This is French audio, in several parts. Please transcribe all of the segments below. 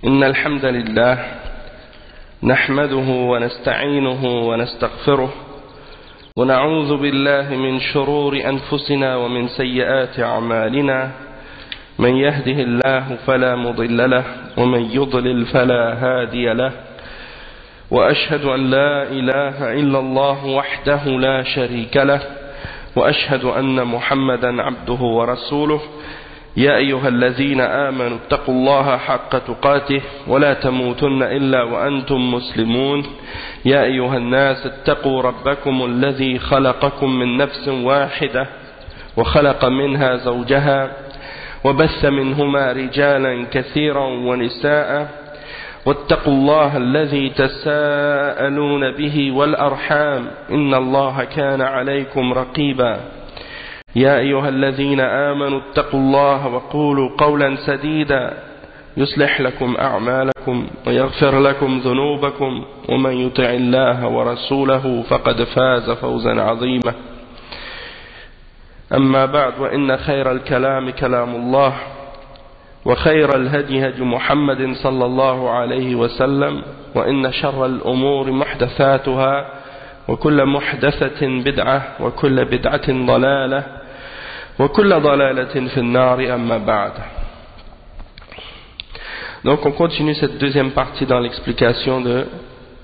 إن الحمد لله نحمده ونستعينه ونستغفره ونعوذ بالله من شرور أنفسنا ومن سيئات أعمالنا من يهده الله فلا مضل له ومن يضلل فلا هادي له وأشهد أن لا إله إلا الله وحده لا شريك له وأشهد أن محمدا عبده ورسوله يا أيها الذين آمنوا اتقوا الله حق تقاته ولا تموتن إلا وأنتم مسلمون يا أيها الناس اتقوا ربكم الذي خلقكم من نفس واحدة وخلق منها زوجها وبث منهما رجالا كثيرا ونساء واتقوا الله الذي تساءلون به والأرحام إن الله كان عليكم رقيبا يا أيها الذين آمنوا اتقوا الله وقولوا قولا سديدا يصلح لكم أعمالكم ويغفر لكم ذنوبكم ومن يطع الله ورسوله فقد فاز فوزا عظيما أما بعد وإن خير الكلام كلام الله وخير الهدي هدي محمد صلى الله عليه وسلم وإن شر الأمور محدثاتها وكل محدثة بدعة وكل بدعة ضلالة وكل ضلالة في النار أما بعد. Donc on continue cette deuxième partie dans l'explication de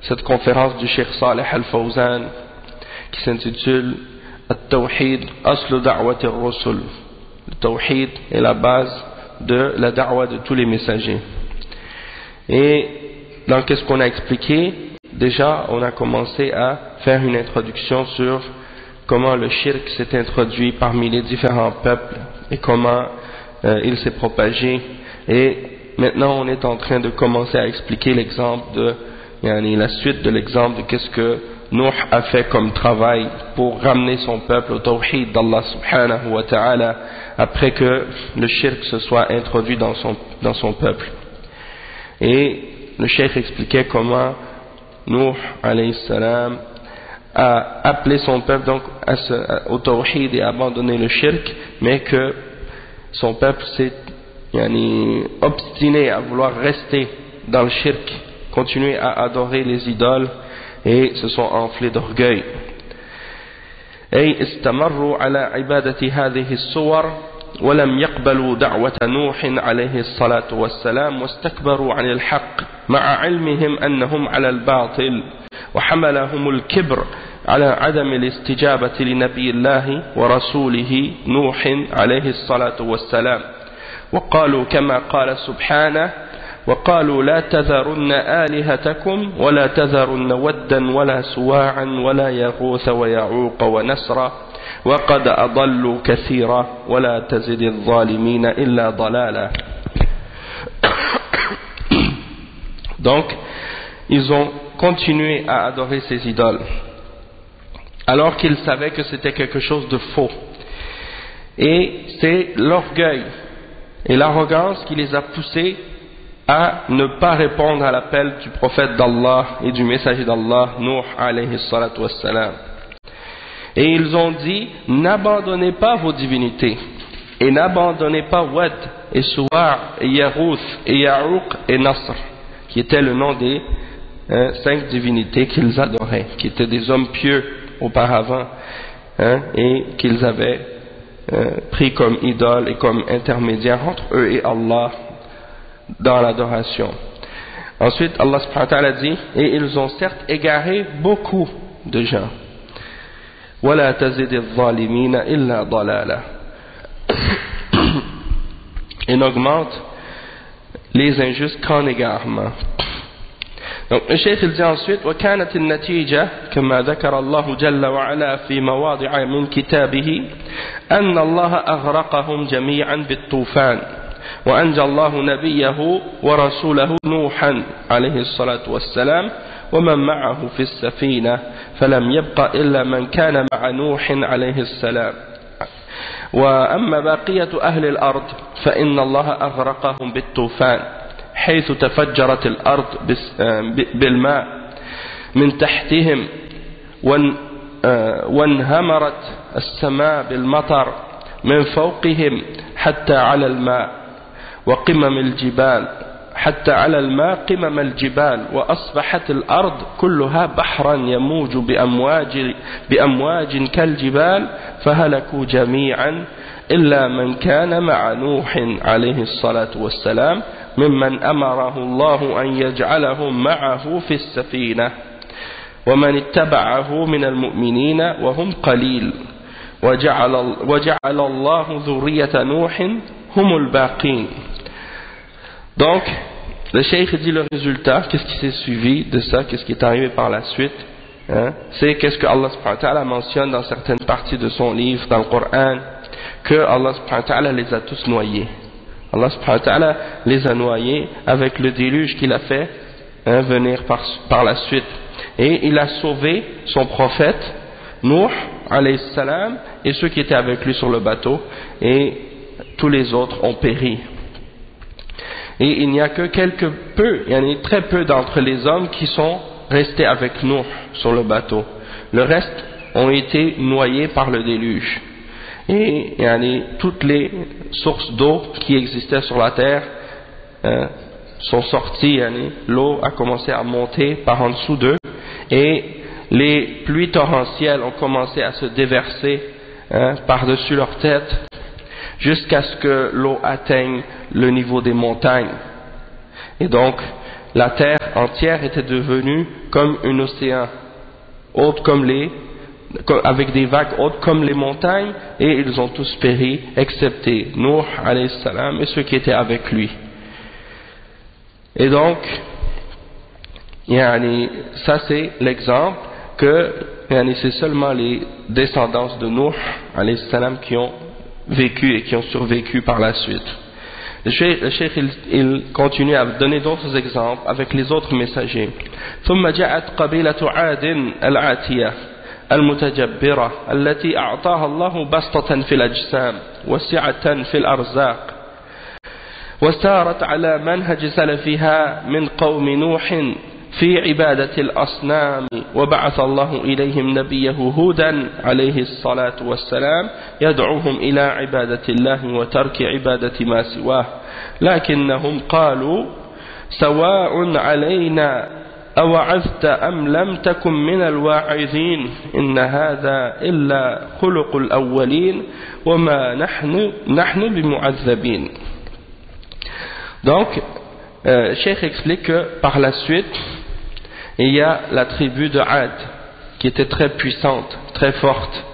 cette conférence du Cheikh Saleh Al-Fawzan qui s'intitule At-Tawhid Aslu Da'wati Ar-Rusul. Le Tawhid est la base de la da'wa de tous les messagers. Et donc qu'est-ce qu'on a expliqué? Déjà, on a commencé à faire une introduction sur comment le shirk s'est introduit parmi les différents peuples et comment il s'est propagé. Et maintenant, on est en train de commencer à expliquer l'exemple de, la suite de l'exemple de qu'est-ce que Nuh a fait comme travail pour ramener son peuple au tawhid d'Allah subhanahu wa ta'ala après que le shirk se soit introduit dans son peuple. Et le cheikh expliquait comment Nuh alayhi salam a appelé son peuple donc au tawhid et à abandonner le shirk, mais que son peuple s'est obstiné à vouloir rester dans le shirk, continuer à adorer les idoles et se sont enflés d'orgueil. أي استمروا على عبادة هذه الصور ولم يقبلوا دعوة نوح عليه الصلاة والسلام واستكبروا عن الحق مع علمهم أنهم على الباطل وحملهم الكبر على عدم الاستجابة لنبي الله ورسوله نوح عليه الصلاة والسلام وقالوا كما قال سبحانه وقالوا لا تذرن آلهتكم ولا تذرن ودا ولا سواعا ولا يغوث ويعوق ونسرا وقد أضلوا كثيرا ولا تزد الظالمين إلا ضلالا. Donc, ils ont continué à adorer ces idoles, alors qu'ils savaient que c'était quelque chose de faux. Et c'est l'orgueil et l'arrogance qui les a poussés à ne pas répondre à l'appel du prophète d'Allah et du messager d'Allah, Nuh alayhi salatu wassalam. Et ils ont dit, n'abandonnez pas vos divinités, et n'abandonnez pas Wad, et Suwa', et Yarouth, et Ya'uq, et Nasr, qui étaient le nom des 5 divinités qu'ils adoraient, qui étaient des hommes pieux auparavant, et qu'ils avaient pris comme idole et comme intermédiaire entre eux et Allah dans l'adoration. Ensuite, Allah subhanahu wa ta'ala dit, et ils ont certes égaré beaucoup de gens. وَلَا تَزِدِ الظَّالِمِينَ إِلَّا ضَلَالًا. Et n'augmente les injustes qu'en égarement. Donc le cheikh il dit ensuite وكانت النتيجة كما ذكر الله جل وعلا في مواضع من كتابه أن الله أغرقهم جميعا بالطوفان وأنجى الله نبيه ورسوله نوحا عليه الصلاة والسلام ومن معه في السفينة فلم يبق إلا من كان مع نوح عليه السلام وأما بقية أهل الأرض فإن الله أغرقهم بالطوفان حيث تفجرت الأرض بالماء من تحتهم وانهمرت السماء بالمطر من فوقهم حتى على الماء وقمم الجبال حتى على الماء قمم الجبال وأصبحت الأرض كلها بحرا يموج بأمواج كالجبال فهلكوا جميعا إلا من كان مع نوح عليه الصلاة والسلام ممن أمره الله أن يجعلهم معه في السفينة ومن اتبعه من المؤمنين وهم قليل وجعل الله ذرية نوح هم الباقين. Donc le cheikh dit le résultat, qu'est-ce qui s'est suivi de ça, qu'est-ce qui est arrivé par la suite, hein? C'est qu'est-ce que Allah subhanahu wa ta'ala mentionne dans certaines parties de son livre, dans le Coran, que Allah subhanahu wa ta'ala les a tous noyés. Allah subhanahu wa ta'ala les a noyés avec le déluge qu'il a fait venir par la suite. Et il a sauvé son prophète, Nuh, alayhi salam, et ceux qui étaient avec lui sur le bateau, et tous les autres ont péri. Et il n'y a que il y en a très peu d'entre les hommes qui sont restés avec Nuh sur le bateau. Le reste ont été noyés par le déluge. Et toutes les sources d'eau qui existaient sur la terre sont sorties, l'eau a commencé à monter par en dessous d'eux, et les pluies torrentielles ont commencé à se déverser par-dessus leur tête, jusqu'à ce que l'eau atteigne le niveau des montagnes. Et donc, la terre entière était devenue comme un océan, haute avec des vagues hautes comme les montagnes, et ils ont tous péri, excepté Nuh, alayhi salam, et ceux qui étaient avec lui. Et donc, ça c'est l'exemple que c'est seulement les descendants de Nuh, alayhi salam, qui ont vécu et qui ont survécu par la suite. Le cheikh il continue à donner d'autres exemples avec les autres messagers. ثم جاءت قبيلة عاد العاتية المتجبرة التي أعطاها الله بسطة في الأجسام وسعة في الأرزاق وسارت على منهج سلفها من قوم نوح في عبادة الأصنام وبعث الله إليهم نبيه هودا عليه الصلاة والسلام يدعوهم إلى عبادة الله وترك عبادة ما سواه لكنهم قالوا سواء علينا أوعظت أم لم تكن من الواعظين إن هذا إلا خلق الأولين وما نحن بمعذبين. Donc, Cheikh explique que par la suite, il y a la tribu de Ad qui était très puissante, très forte,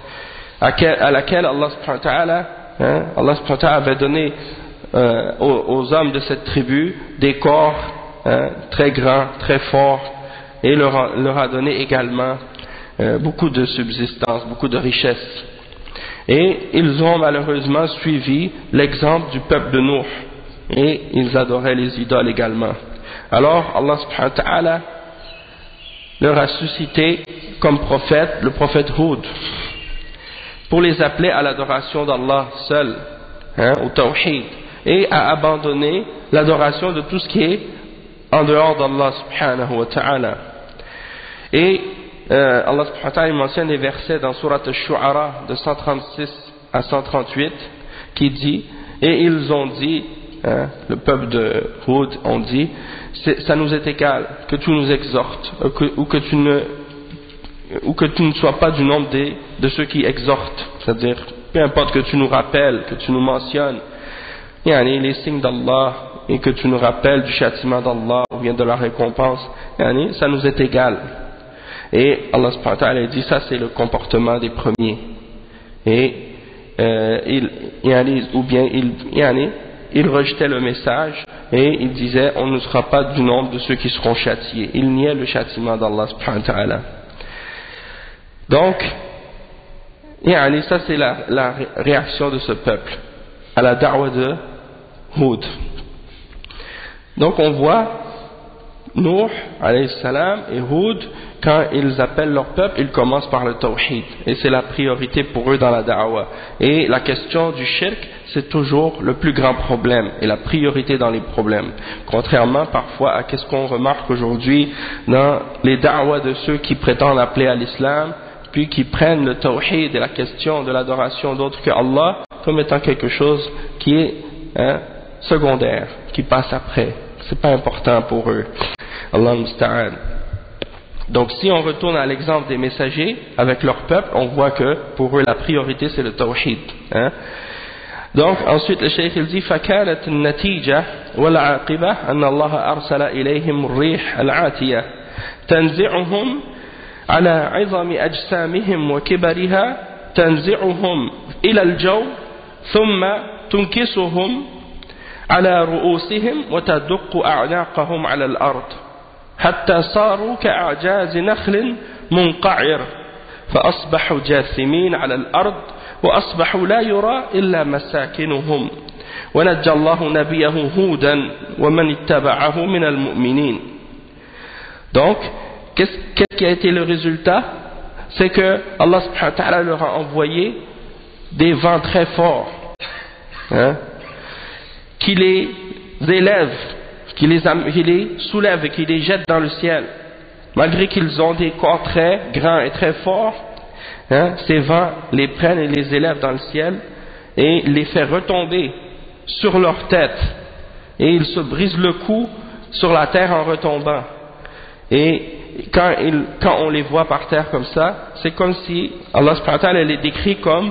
à laquelle Allah subhanahu wa ta'ala avait donné aux hommes de cette tribu des corps très grands, très forts, et leur a donné également beaucoup de subsistance, beaucoup de richesse. Et ils ont malheureusement suivi l'exemple du peuple de Nuh, et ils adoraient les idoles également. Alors Allah subhanahu wa ta'ala leur a suscité comme prophète le prophète Hud pour les appeler à l'adoration d'Allah seul, au tawhid, et à abandonner l'adoration de tout ce qui est en dehors d'Allah subhanahu wa ta'ala. Et Allah subhanahu wa ta'ala mentionne des versets dans Surat al-Shu'ara de 136 à 138 qui dit, et ils ont dit, le peuple de Hud ont dit, ça nous est égal que tu nous exhortes ou que tu ne sois pas du nombre de ceux qui exhortent, c'est-à-dire peu importe que tu nous rappelles, que tu nous mentionnes les signes d'Allah et que tu nous rappelles du châtiment d'Allah ou bien de la récompense, ça nous est égal. Et Allah subhanahu wa ta'ala dit, ça c'est le comportement des premiers, et il rejetait le message et il disait on ne sera pas du nombre de ceux qui seront châtiés. Il niait le châtiment d'Allah subhanahu wa ta'ala. Donc ça c'est la réaction de ce peuple à la da'wa de Hud. Donc on voit Nuh alayhi salam et Hud, quand ils appellent leur peuple, ils commencent par le tawhid, et c'est la priorité pour eux dans la da'wa. Et la question du shirk, c'est toujours le plus grand problème et la priorité dans les problèmes, contrairement parfois à ce qu'on remarque aujourd'hui dans les da'was de ceux qui prétendent appeler à l'islam, puis qui prennent le tawhid et la question de l'adoration d'autres que Allah comme étant quelque chose qui est secondaire, qui passe après, c'est pas important pour eux. Allah musta'an. Donc si on retourne à l'exemple des messagers avec leur peuple, on voit que pour eux la priorité c'est le tawhid. Donc ensuite le cheikh il dit فكانت النتيجة والعاقبة أن الله أرسل إليهم الريح العاتية تنزعهم على عظم أجسامهم وكبرها تنزعهم إلى الجو ثم تنكسهم على رؤوسهم وتدق أعناقهم على الأرض حتى صاروا كأعجاز نخل منقعر فأصبحوا جاثمين على الأرض وأصبحوا لا يرى إلا مساكنهم ونجى الله نبيه هودا ومن اتبعه من المؤمنين. Donc, qu'est-ce qui a été le résultat? C'est que Allah subhanahu wa ta'ala leur a envoyé des vents très forts, qui les élèvent, qui les soulèvent et qui les jettent dans le ciel. Malgré qu'ils ont des corps très grands et très forts, ces vents les prennent et les élèvent dans le ciel et les fait retomber sur leur tête. Et ils se brisent le cou sur la terre en retombant. Et quand on les voit par terre comme ça, c'est comme si Allah subhanahu wa ta'ala les décrit comme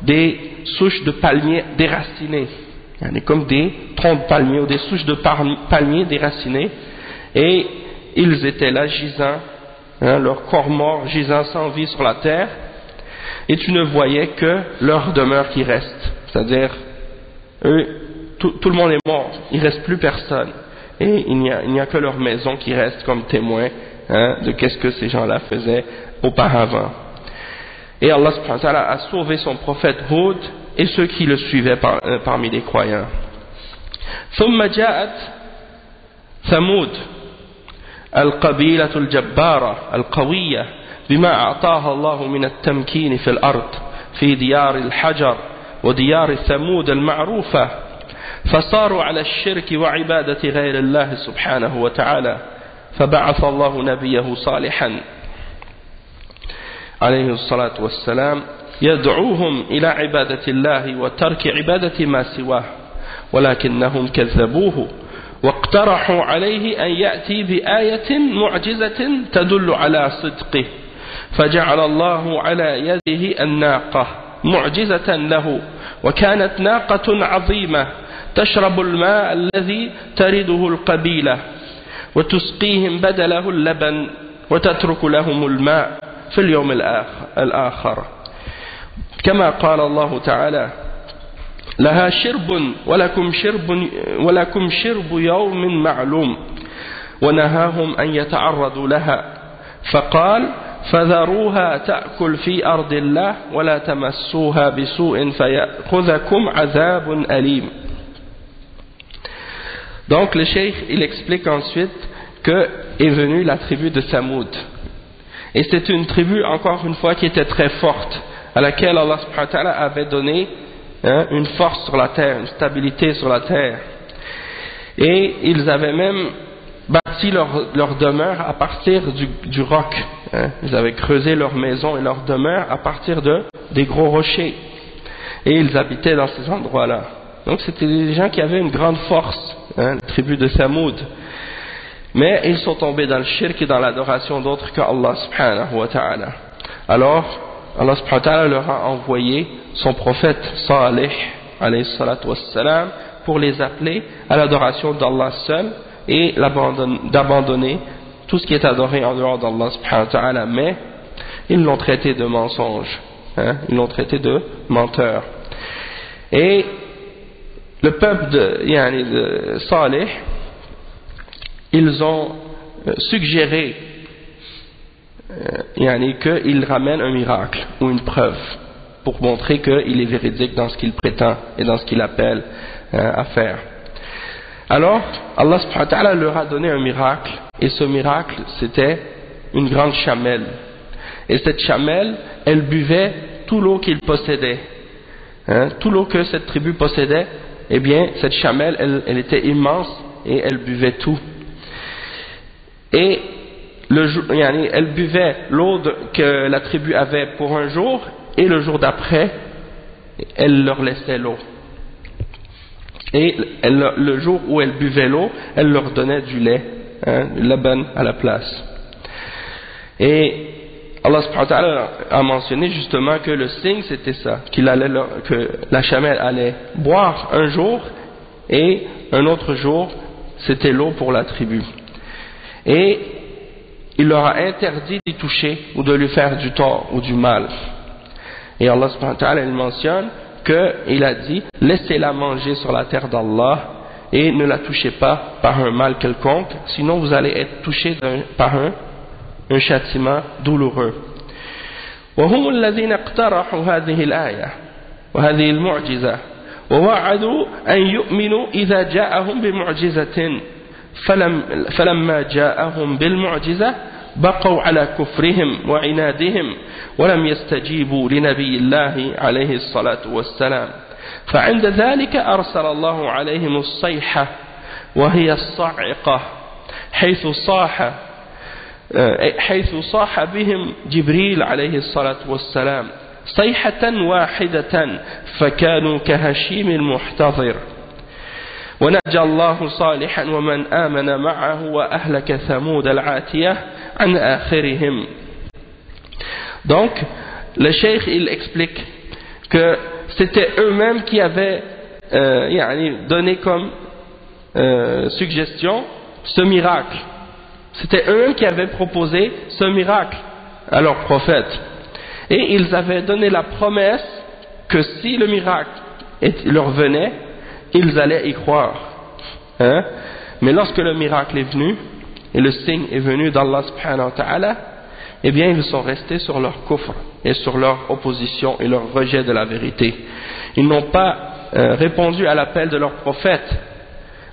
des souches de palmiers déracinées. Comme des troncs de palmiers ou des souches de palmiers déracinées. Et ils étaient là gisant, leur corps mort gisant sans vie sur la terre. Et tu ne voyais que leur demeure qui reste. C'est-à-dire, eux, tout le monde est mort, il ne reste plus personne. Et il n'y a que leur maison qui reste comme témoin de qu'est-ce que ces gens-là faisaient auparavant. Et Allah subhanahu wa ta'ala a sauvé son prophète Hud et ceux qui le suivaient parmi les croyants. ثم جاءت ثمود القبيلة الجبارة القوية بما أعطاها الله من التمكين في الأرض في ديار الحجر وديار ثمود المعروفة فصاروا على الشرك وعبادة غير الله سبحانه وتعالى فبعث الله نبيه صالحا عليه الصلاة والسلام يدعوهم إلى عبادة الله وترك عبادة ما سواه ولكنهم كذبوه واقترحوا عليه أن يأتي بآية معجزة تدل على صدقه فجعل الله على يده الناقة معجزة له وكانت ناقة عظيمة تشرب الماء الذي ترده القبيلة وتسقيهم بدله اللبن وتترك لهم الماء في اليوم الآخر كما قال الله تعالى لها شرب ولكم شرب يوم معلوم ونهاهم أن يتعرضوا لها فقال فذروها تأكل في أرض الله ولا تمسوها بسوء فيأخذكم عذاب أليم. Donc le cheikh il explique ensuite que est venue la tribu de Samoud et c'était une tribu encore une fois qui était très forte à laquelle Allah subhanahu wa ta'ala avait donné une force sur la terre, une stabilité sur la terre. Et ils avaient même bâti leur demeure à partir du roc. Ils avaient creusé leur maison et leur demeure à partir des gros rochers. Et ils habitaient dans ces endroits-là. Donc c'était des gens qui avaient une grande force, la tribu de Samoud. Mais ils sont tombés dans le shirk et dans l'adoration d'autres que Allah subhanahu wa ta'ala. Alors, Allah subhanahu wa ta'ala leur a envoyé son prophète Salih alayhi salatu wassalam pour les appeler à l'adoration d'Allah seul et d'abandonner tout ce qui est adoré en dehors d'Allah subhanahu wa ta'ala, mais ils l'ont traité de mensonge, ils l'ont traité de menteur. Et le peuple de Salih, ils ont suggéré qu'il ramène un miracle ou une preuve pour montrer qu'il est véridique dans ce qu'il prétend et dans ce qu'il appelle à faire. Alors Allah subhanahu wa ta'ala leur a donné un miracle et ce miracle c'était une grande chamelle et cette chamelle elle buvait tout l'eau qu'il possédait, tout l'eau que cette tribu possédait, eh bien cette chamelle elle était immense et elle buvait tout. Et elle buvait l'eau que la tribu avait pour un jour et le jour d'après elle leur laissait l'eau. Et le jour où elles buvaient l'eau, elle leur donnait du lait, du laban à la place. Et Allah subhanahu wa ta'ala a mentionné justement que le signe c'était ça, que la chamelle allait boire un jour et un autre jour c'était l'eau pour la tribu. Et il leur a interdit d'y toucher ou de lui faire du tort ou du mal. Et Allah subhanahu wa ta'ala il mentionne qu'il a dit laissez-la manger sur la terre d'Allah et ne la touchez pas par un mal quelconque, sinon vous allez être touché par un châtiment douloureux. وهم الذين اقترحوا هذه الآية وهذه المعجزة ووعدوا أن يؤمنوا إذا جاءهم بمعجزة فلما جاءهم بالمعجزة بقوا على كفرهم وعنادهم ولم يستجيبوا لنبي الله عليه الصلاة والسلام فعند ذلك أرسل الله عليهم الصيحة وهي الصاعقة حيث صاح بهم جبريل عليه الصلاة والسلام صيحة واحدة فكانوا كهشيم المحتضر ونجى الله صالحا ومن آمن معه وأهلك ثمود العاتية عن آخرهم. Donc le cheikh il explique que c'était eux-mêmes qui avaient donné comme suggestion ce miracle. C'était eux-mêmes qui avaient proposé ce miracle à leur prophète. Et ils avaient donné la promesse que si le miracle leur venait, ils allaient y croire. Mais lorsque le miracle est venu, et le signe est venu d'Allah subhanahu wa ta'ala, eh bien ils sont restés sur leur kufr et sur leur opposition et leur rejet de la vérité. Ils n'ont pas répondu à l'appel de leur prophète,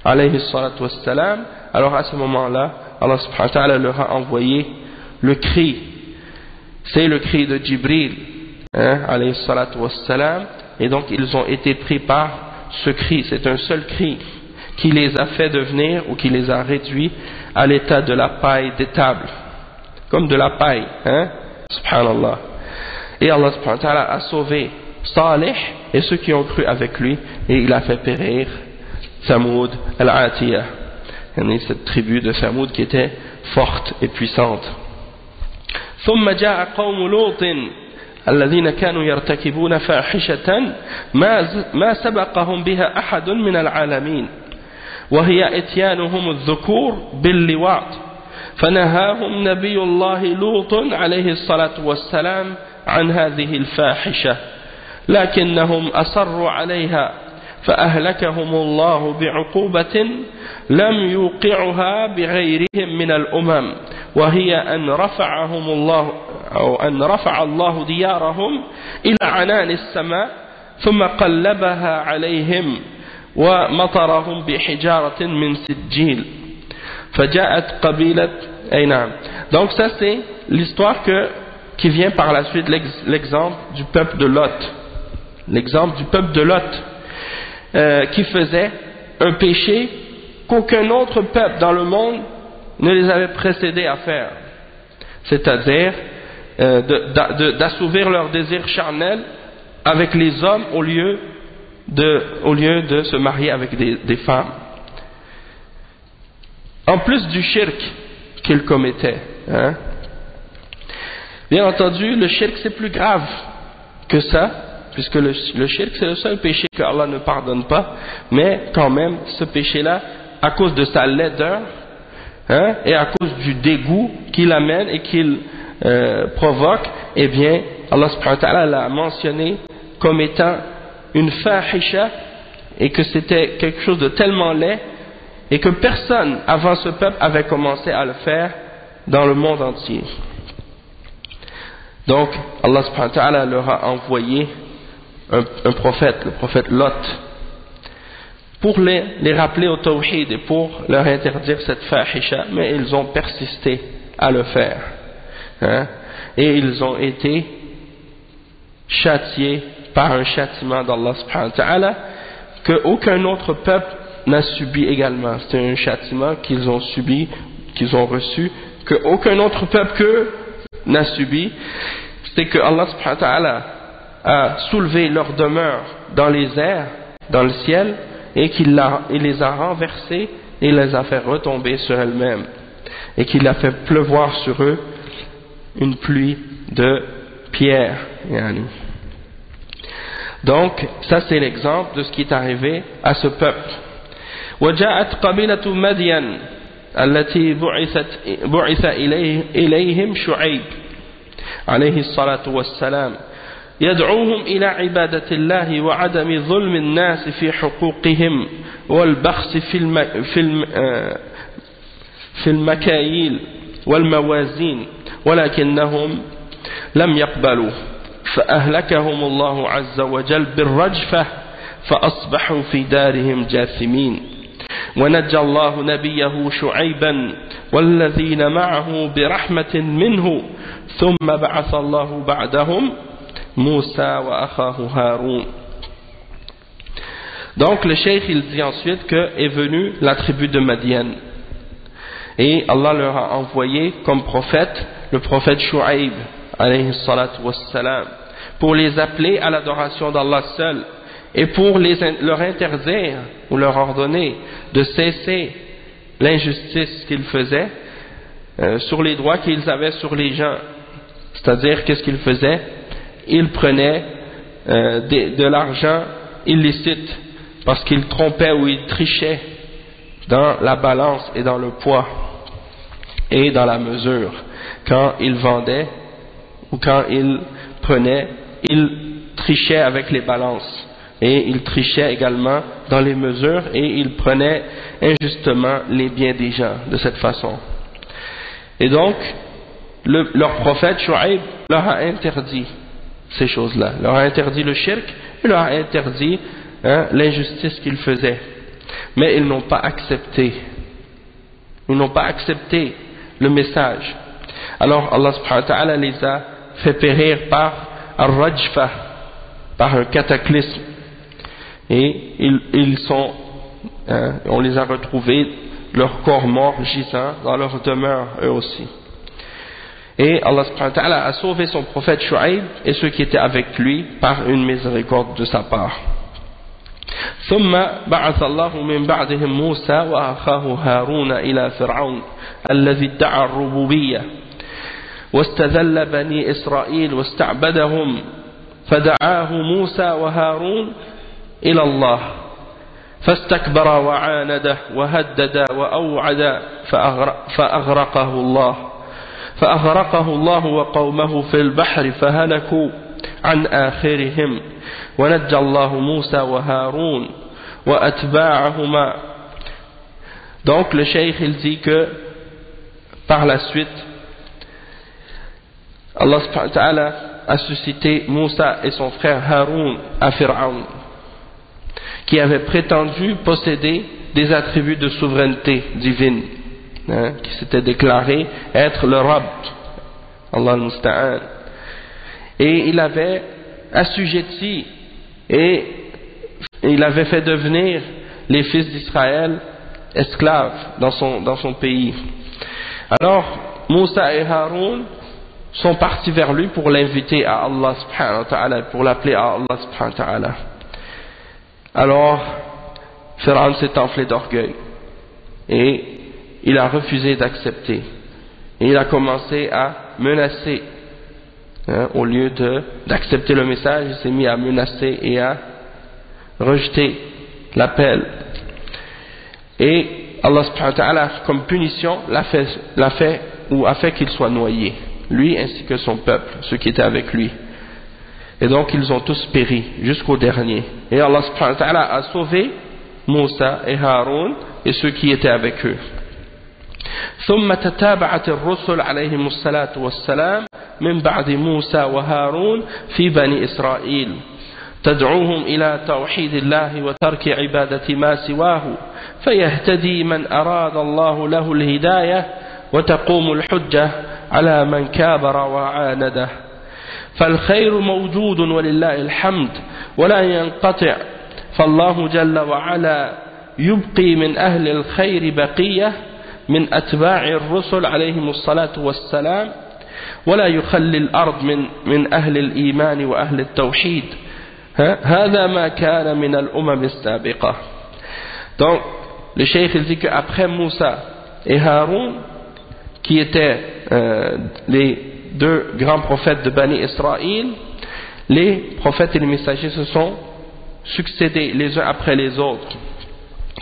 alayhi salatu wassalam. Alors à ce moment-là, Allah subhanahu wa ta'ala leur a envoyé le cri. C'est le cri de Jibril, alayhi salatu wassalam. Et donc ils ont été pris par ce cri. C'est un seul cri qui les a fait devenir ou qui les a réduits à l'état de la paille d'étable. Comme de la paille, subhanallah. Et Allah subhanahu wa ta'ala a sauvé Salih et ceux qui ont cru avec lui, et il a fait périr Thamoud al-Atiyah, cette tribu de Thamoud qui était forte et puissante. ثم جاء قوم لوط الذين كانوا يرتكبون فاحشة ما سبقهم بها أحد من العالمين وهي إتيانهم الذكور باللواط فنهاهم نبي الله لوط عليه الصلاة والسلام عن هذه الفاحشة لكنهم أصروا عليها فأهلكهم الله بعقوبة لم يوقعها بغيرهم من الأمم وهي أن رفع الله ديارهم إلى عنان السماء ثم قلبها عليهم ومطرهم بحجارة من سجيل فجاءت قبيلة Donc ça c'est l'histoire qui vient par la suite, l'exemple du peuple de Lot. L'exemple du peuple de Lot qui faisait un péché qu'aucun autre peuple dans le monde ne les avait précédés à faire, c'est-à-dire d'assouvir leur désir charnel avec les hommes au lieu de se marier avec des femmes, en plus du shirk qu'ils commettaient. Bien entendu, le shirk c'est plus grave que ça, puisque le shirk c'est le seul péché que Allah ne pardonne pas, mais quand même ce péché-là, à cause de sa laideur, et à cause du dégoût qu'il amène et qu'il provoque, eh bien Allah subhanahu wa ta'ala l'a mentionné comme étant une fahisha, et que c'était quelque chose de tellement laid et que personne avant ce peuple avait commencé à le faire dans le monde entier. Donc Allah subhanahu wa ta'ala leur a envoyé un prophète, le prophète Lot, pour les rappeler au tawhid et pour leur interdire cette fahisha, mais ils ont persisté à le faire, et ils ont été châtiés par un châtiment d'Allah subhanahu wa ta'ala qu'aucun autre peuple n'a subi également. C'est un châtiment qu'ils ont subi, qu'ils ont reçu, qu'aucun autre peuple n'a subi. C'est que Allah subhanahu wa ta'ala a soulevé leur demeure dans les airs, dans le ciel, et qu'il les a renversées et les a fait retomber sur elles-mêmes, et qu'il a fait pleuvoir sur eux une pluie de pierres. Donc ça c'est l'exemple de ce qui est arrivé à ce peuple. وجاءت قبيلة مدين التي بعث إليهم شعيب عليه الصلاة والسلام يدعوهم إلى عبادة الله وعدم ظلم الناس في حقوقهم والبخس في المكاييل والموازين ولكنهم لم يقبلوا فأهلكهم الله عز وجل بالرجفة فأصبحوا في دارهم جاثمين ونجى الله نبيه شعيبا والذين معه برحمة منه ثم بعث الله بعدهم موسى وأخاه هارون. Donc le cheikh il dit ensuite que est venue la tribu de Madian et Allah leur a envoyé comme prophète le prophète Shu'aib alayhi salatu wassalam pour les appeler à l'adoration d'Allah seul et pour leur interdire ou leur ordonner de cesser l'injustice qu'ils faisaient sur les droits qu'ils avaient sur les gens. C'est-à-dire qu'est-ce qu'ils faisaient? Ils prenaient de l'argent illicite parce qu'ils trompaient ou ils trichaient dans la balance et dans le poids et dans la mesure. Quand ils vendaient ou quand ils prenaient, ils trichaient avec les balances et ils trichaient également dans les mesures et ils prenaient injustement les biens des gens de cette façon. Et donc leur prophète Shu'aib leur a interdit ces choses-là, leur a interdit le shirk et leur a interdit l'injustice qu'ils faisaient, mais ils n'ont pas accepté le message. Alors Allah subhanahu wa ta'ala les a fait périr par ar-rajfa, par un cataclysme, et on les a retrouvés leurs corps morts gisant dans leur demeure eux aussi. Et Allah subhanahu wa ta'ala a sauvé son prophète Shu'aib et ceux qui étaient avec lui par une miséricorde de sa part. ثم بعث الله من بعدهم موسى وأخاه هارون إلى فرعون الذي ادعى الربوبية واستذل بني إسرائيل واستعبدهم فدعاه موسى وهارون إلى الله فاستكبر وعاند وهدد وأوعد فأغرقه الله وقومه في البحر فهلكوا عن آخرهم ونجى الله موسى وهارون وأتباعهما. Donc le cheikh il dit que par la suite Allah subhanahu wa ta'ala a suscité Moussa et son frère Haroun à Pharaon qui avait prétendu posséder des attributs de souveraineté divine, qui s'était déclaré être le Rabb, Allah al-Musta'an, et il avait assujetti et il avait fait devenir les fils d'Israël esclaves dans son pays. Alors Moussa et Haroun sont partis vers lui pour l'inviter à Allah subhanahu wa ta'ala, pour l'appeler à Allah subhanahu wa ta'ala. Alors Pharaon s'est enflé d'orgueil et il a refusé d'accepter et il a commencé à menacer, au lieu d'accepter le message, il s'est mis à menacer et à rejeter l'appel. Et Allah subhanahu wa ta'ala comme punition a fait qu'il soit noyé, lui ainsi que son peuple, ceux qui étaient avec lui. Et donc ils ont tous péri jusqu'au dernier. Et Allah subhanahu wa ta'ala a sauvé Moussa et Haroun et ceux qui étaient avec eux. ثم تتابعت الرسل عليهم الصلاة والسلام من بعد موسى وهارون في بني إسرائيل تدعوهم إلى توحيد الله وترك عبادة ما سواه فيهتدي من أراد الله له الهداية وتقوم الحجة على من كابر وعانده فالخير موجود ولله الحمد ولا ينقطع فالله جل وعلا يبقي من أهل الخير بقية من أتباع الرسل عليهم الصلاة والسلام ولا يخلي الأرض من أهل الإيمان وأهل التوحيد هذا ما كان من الأمم السابقة. Donc, le cheikh il dit qu'après Moussa et Haroun, qui étaient les deux grands prophètes de Bani Israël, les prophètes et les messagers se sont succédés les uns après les autres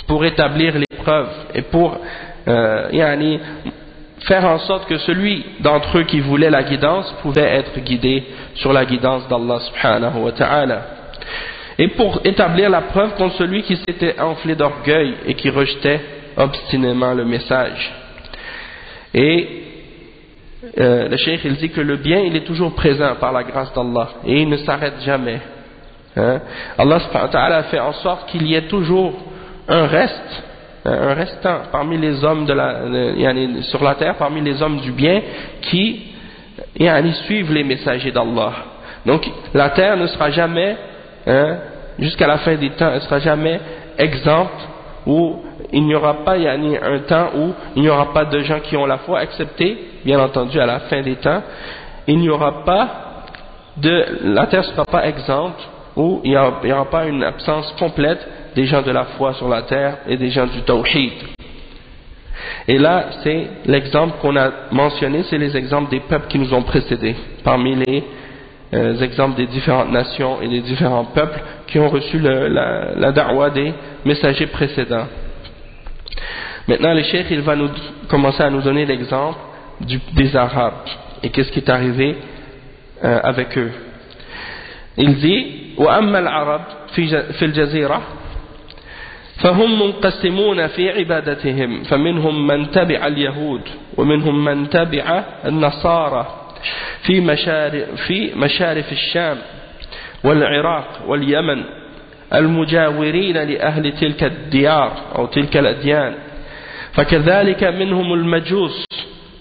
pour établir les preuves et pour faire en sorte que celui d'entre eux qui voulait la guidance pouvait être guidé sur la guidance d'Allah subhanahu wa ta'ala. Et pour établir la preuve contre celui qui s'était enflé d'orgueil et qui rejetait obstinément le message. Et le cheikh il dit que le bien il est toujours présent par la grâce d'Allah et il ne s'arrête jamais. Allah subhanahu wa ta'ala a fait en sorte qu'il y ait toujours un restant parmi les hommes sur la terre, parmi les hommes du bien qui suivent les messagers d'Allah. Donc la terre ne sera jamais, jusqu'à la fin des temps, elle ne sera jamais exempte où il n'y aura pas un temps où il n'y aura pas de gens qui ont la foi, excepté, bien entendu, à la fin des temps, la terre ne sera pas exempte où il n'y aura pas une absence complète des gens de la foi sur la terre et des gens du tawhid. Et là, c'est l'exemple qu'on a mentionné, c'est les exemples des peuples qui nous ont précédés, parmi les exemples des différentes nations et des différents peuples qui ont reçu la da'wa des messagers précédents. Maintenant, le cheikh il va commencer à nous donner l'exemple des Arabes et qu'est-ce qui est arrivé avec eux. Il dit وأما العرب في الجزيرة فهم منقسمون في عبادتهم فمنهم من تبع اليهود ومنهم من تبع النصارى في مشارف الشام والعراق واليمن المجاورين لأهل تلك الديار أو تلك الأديان فكذلك منهم المجوس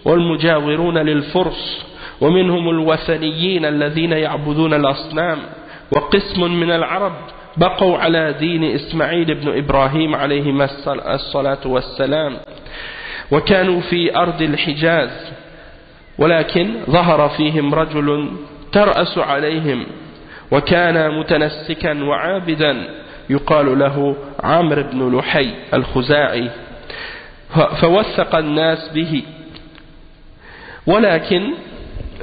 والمجاورون للفرس ومنهم الوثنيين الذين يعبدون الأصنام وقسم من العرب بقوا على دين إسماعيل بن إبراهيم عليهما الصلاة والسلام وكانوا في أرض الحجاز ولكن ظهر فيهم رجل ترأس عليهم وكان متنسكا وعابدا يقال له عامر بن لحي الخزاعي فوثق الناس به ولكن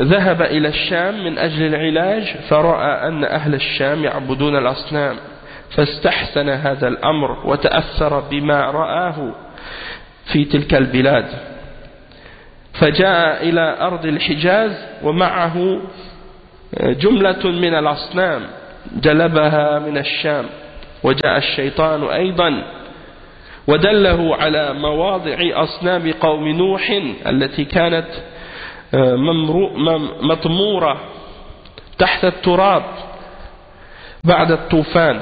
ذهب إلى الشام من أجل العلاج فرأى أن أهل الشام يعبدون الأصنام فاستحسن هذا الأمر وتأثر بما رآه في تلك البلاد فجاء إلى أرض الحجاز ومعه جملة من الأصنام جلبها من الشام وجاء الشيطان أيضا ودله على مواضع أصنام قوم نوح التي كانت مطمورة تحت التراب بعد الطوفان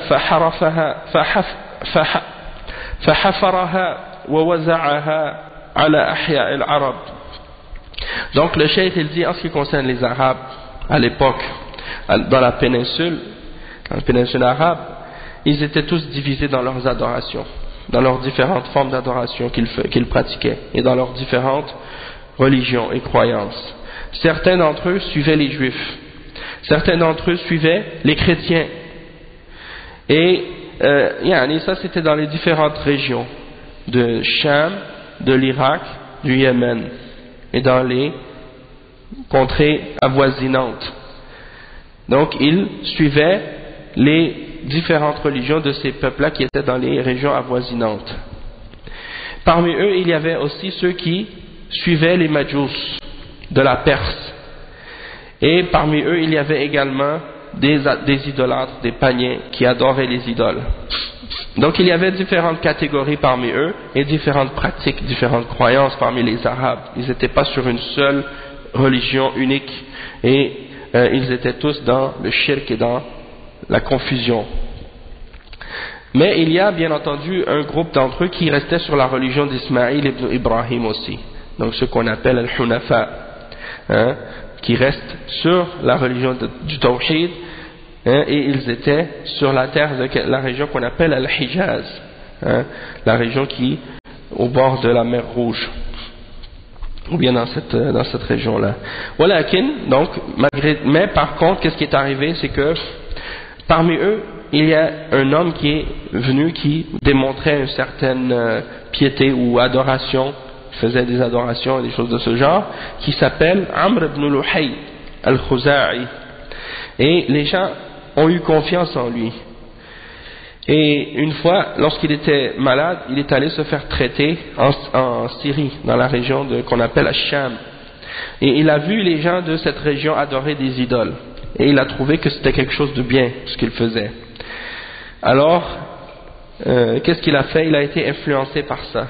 فحفرها ووزعها على أحياء العرب. Donc le cheikh il dit en ce qui concerne les Arabes à l'époque dans la péninsule arabe, ils étaient tous divisés dans leurs adorations, dans leurs différentes formes d'adoration qu'ils pratiquaient et dans leurs différentes religions et croyances. Certains d'entre eux suivaient les juifs, certains d'entre eux suivaient les chrétiens et ça c'était dans les différentes régions de Cham, de l'Irak, du Yémen et dans les contrées avoisinantes. Donc ils suivaient les différentes religions de ces peuples-là qui étaient dans les régions avoisinantes. Parmi eux, il y avait aussi ceux qui suivaient les Majous de la Perse. Et parmi eux, il y avait également des idolâtres, des païens qui adoraient les idoles. Donc il y avait différentes catégories parmi eux et différentes pratiques, différentes croyances parmi les Arabes. Ils n'étaient pas sur une seule religion unique et ils étaient tous dans le shirk et dans la confusion. Mais il y a bien entendu un groupe d'entre eux qui restait sur la religion d'Ismaïl ibn Ibrahim aussi. Donc ce qu'on appelle al-Hunafa, qui restent sur la religion du Tawhid, et ils étaient sur la terre de la région qu'on appelle al-Hijaz, la région qui au bord de la mer Rouge, ou bien dans cette région-là. Walakin, donc, mais par contre, qu'est-ce qui est arrivé, c'est que parmi eux, il y a un homme qui est venu qui démontrait une certaine piété ou adoration, faisait des adorations et des choses de ce genre, qui s'appelle Amr ibn Luhay al-Khuza'i. Et les gens ont eu confiance en lui. Et une fois, lorsqu'il était malade, il est allé se faire traiter en Syrie, dans la région qu'on appelle Ash-Sham. Et il a vu les gens de cette région adorer des idoles. Et il a trouvé que c'était quelque chose de bien, ce qu'il faisait. Alors, qu'est-ce qu'il a fait? Il a été influencé par ça.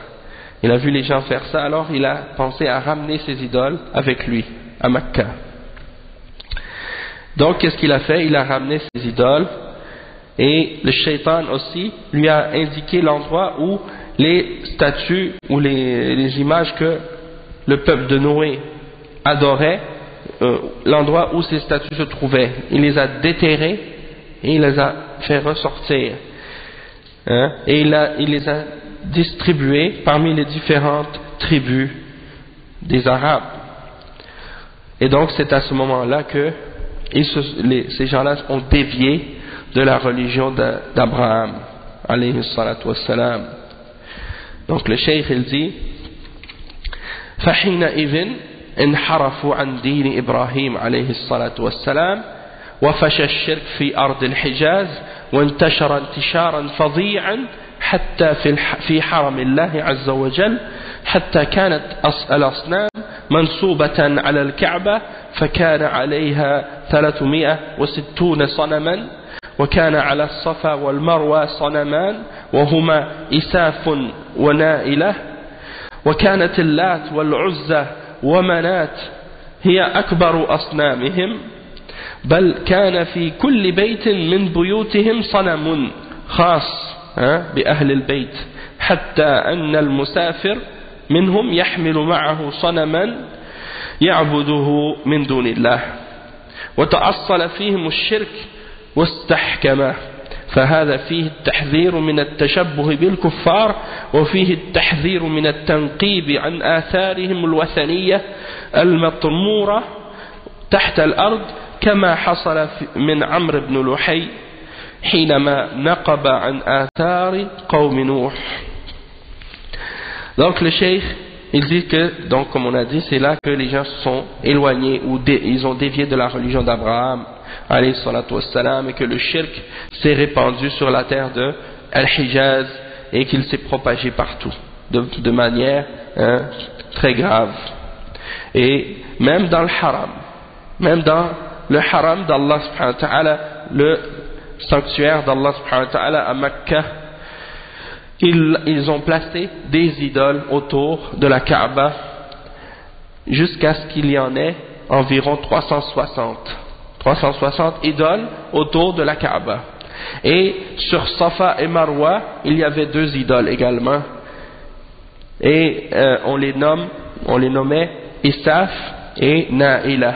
Il a vu les gens faire ça, alors il a pensé à ramener ses idoles avec lui, à Mecca. Donc, qu'est-ce qu'il a fait? Il a ramené ses idoles, et le shaitan aussi lui a indiqué l'endroit où les statues ou les images que le peuple de Noé adorait, l'endroit où ces statues se trouvaient. Il les a déterrées et il les a fait ressortir. Et il les a distribuées parmi les différentes tribus des Arabes. Et donc c'est à ce moment-là que ces gens-là ont dévié de la religion d'Abraham, alayhi salatu wassalam. Donc le cheikh il dit فحينئذ انحرفوا عن دين إبراهيم عليه الصلاة والسلام وفشى الشرك في أرض الحجاز وانتشر انتشارا فظيعا حتى في حرم الله عز وجل حتى كانت الأصنام منصوبة على الكعبة فكان عليها 360 صنما وكان على الصفا والمروة صنمان وهما إساف ونائلة وكانت اللات والعزة ومنات هي أكبر أصنامهم بل كان في كل بيت من بيوتهم صنم خاص بأهل البيت حتى أن المسافر منهم يحمل معه صنما يعبده من دون الله وتأصل فيهم الشرك واستحكمه فهذا فيه التحذير من التشبه بالكفار وفيه التحذير من التنقيب عن آثارهم الوثنية المطمورة تحت الأرض كما حصل من عمرو بن لحي حينما نقب عن آثار قوم نوح. Donc le cheikh il dit que, donc comme on a dit, c'est là que les gens se sont éloignés ou ils ont dévié de la religion d'Abraham alayhi salatu wassalam, et que le shirk s'est répandu sur la terre de Al-Hijaz et qu'il s'est propagé partout de manière très grave. Et même dans le haram, même dans le haram d'Allah subhanahu wa ta'ala, le sanctuaire d'Allah subhanahu wa ta'ala à Mecca, ils ont placé des idoles autour de la Kaaba jusqu'à ce qu'il y en ait environ 360 idoles autour de la Kaaba. Et sur Safa et Marwa, il y avait 2 idoles également. Et on les nommait Isaf et Naïla.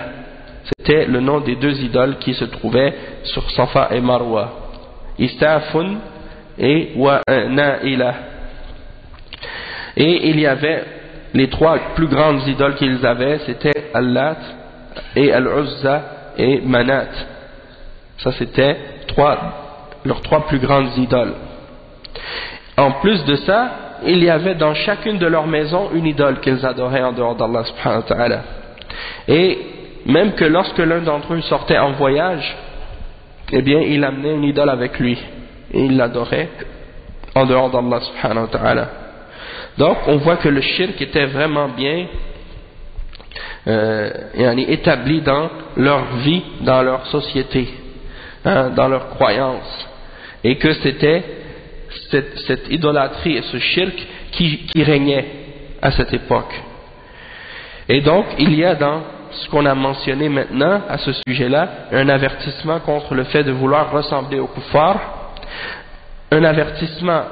C'était le nom des 2 idoles qui se trouvaient sur Safa et Marwa. Isafun et Naïla. Et il y avait les 3 plus grandes idoles qu'ils avaient, c'était Allat et Al-Uzza et Manat. Ça c'était leurs 3 plus grandes idoles. En plus de ça, il y avait dans chacune de leurs maisons une idole qu'ils adoraient en dehors d'Allah subhanahu wa ta'ala. Et même que lorsque l'un d'entre eux sortait en voyage, eh bien il amenait une idole avec lui et il l'adorait en dehors d'Allah subhanahu wa ta'ala. Donc on voit que le shirk était vraiment bien établi dans leur vie, dans leur société, dans leurs croyances, et que c'était cette idolâtrie et ce shirk qui régnait à cette époque. Et donc il y a dans ce qu'on a mentionné maintenant à ce sujet-là un avertissement contre le fait de vouloir ressembler aux kuffars, un avertissement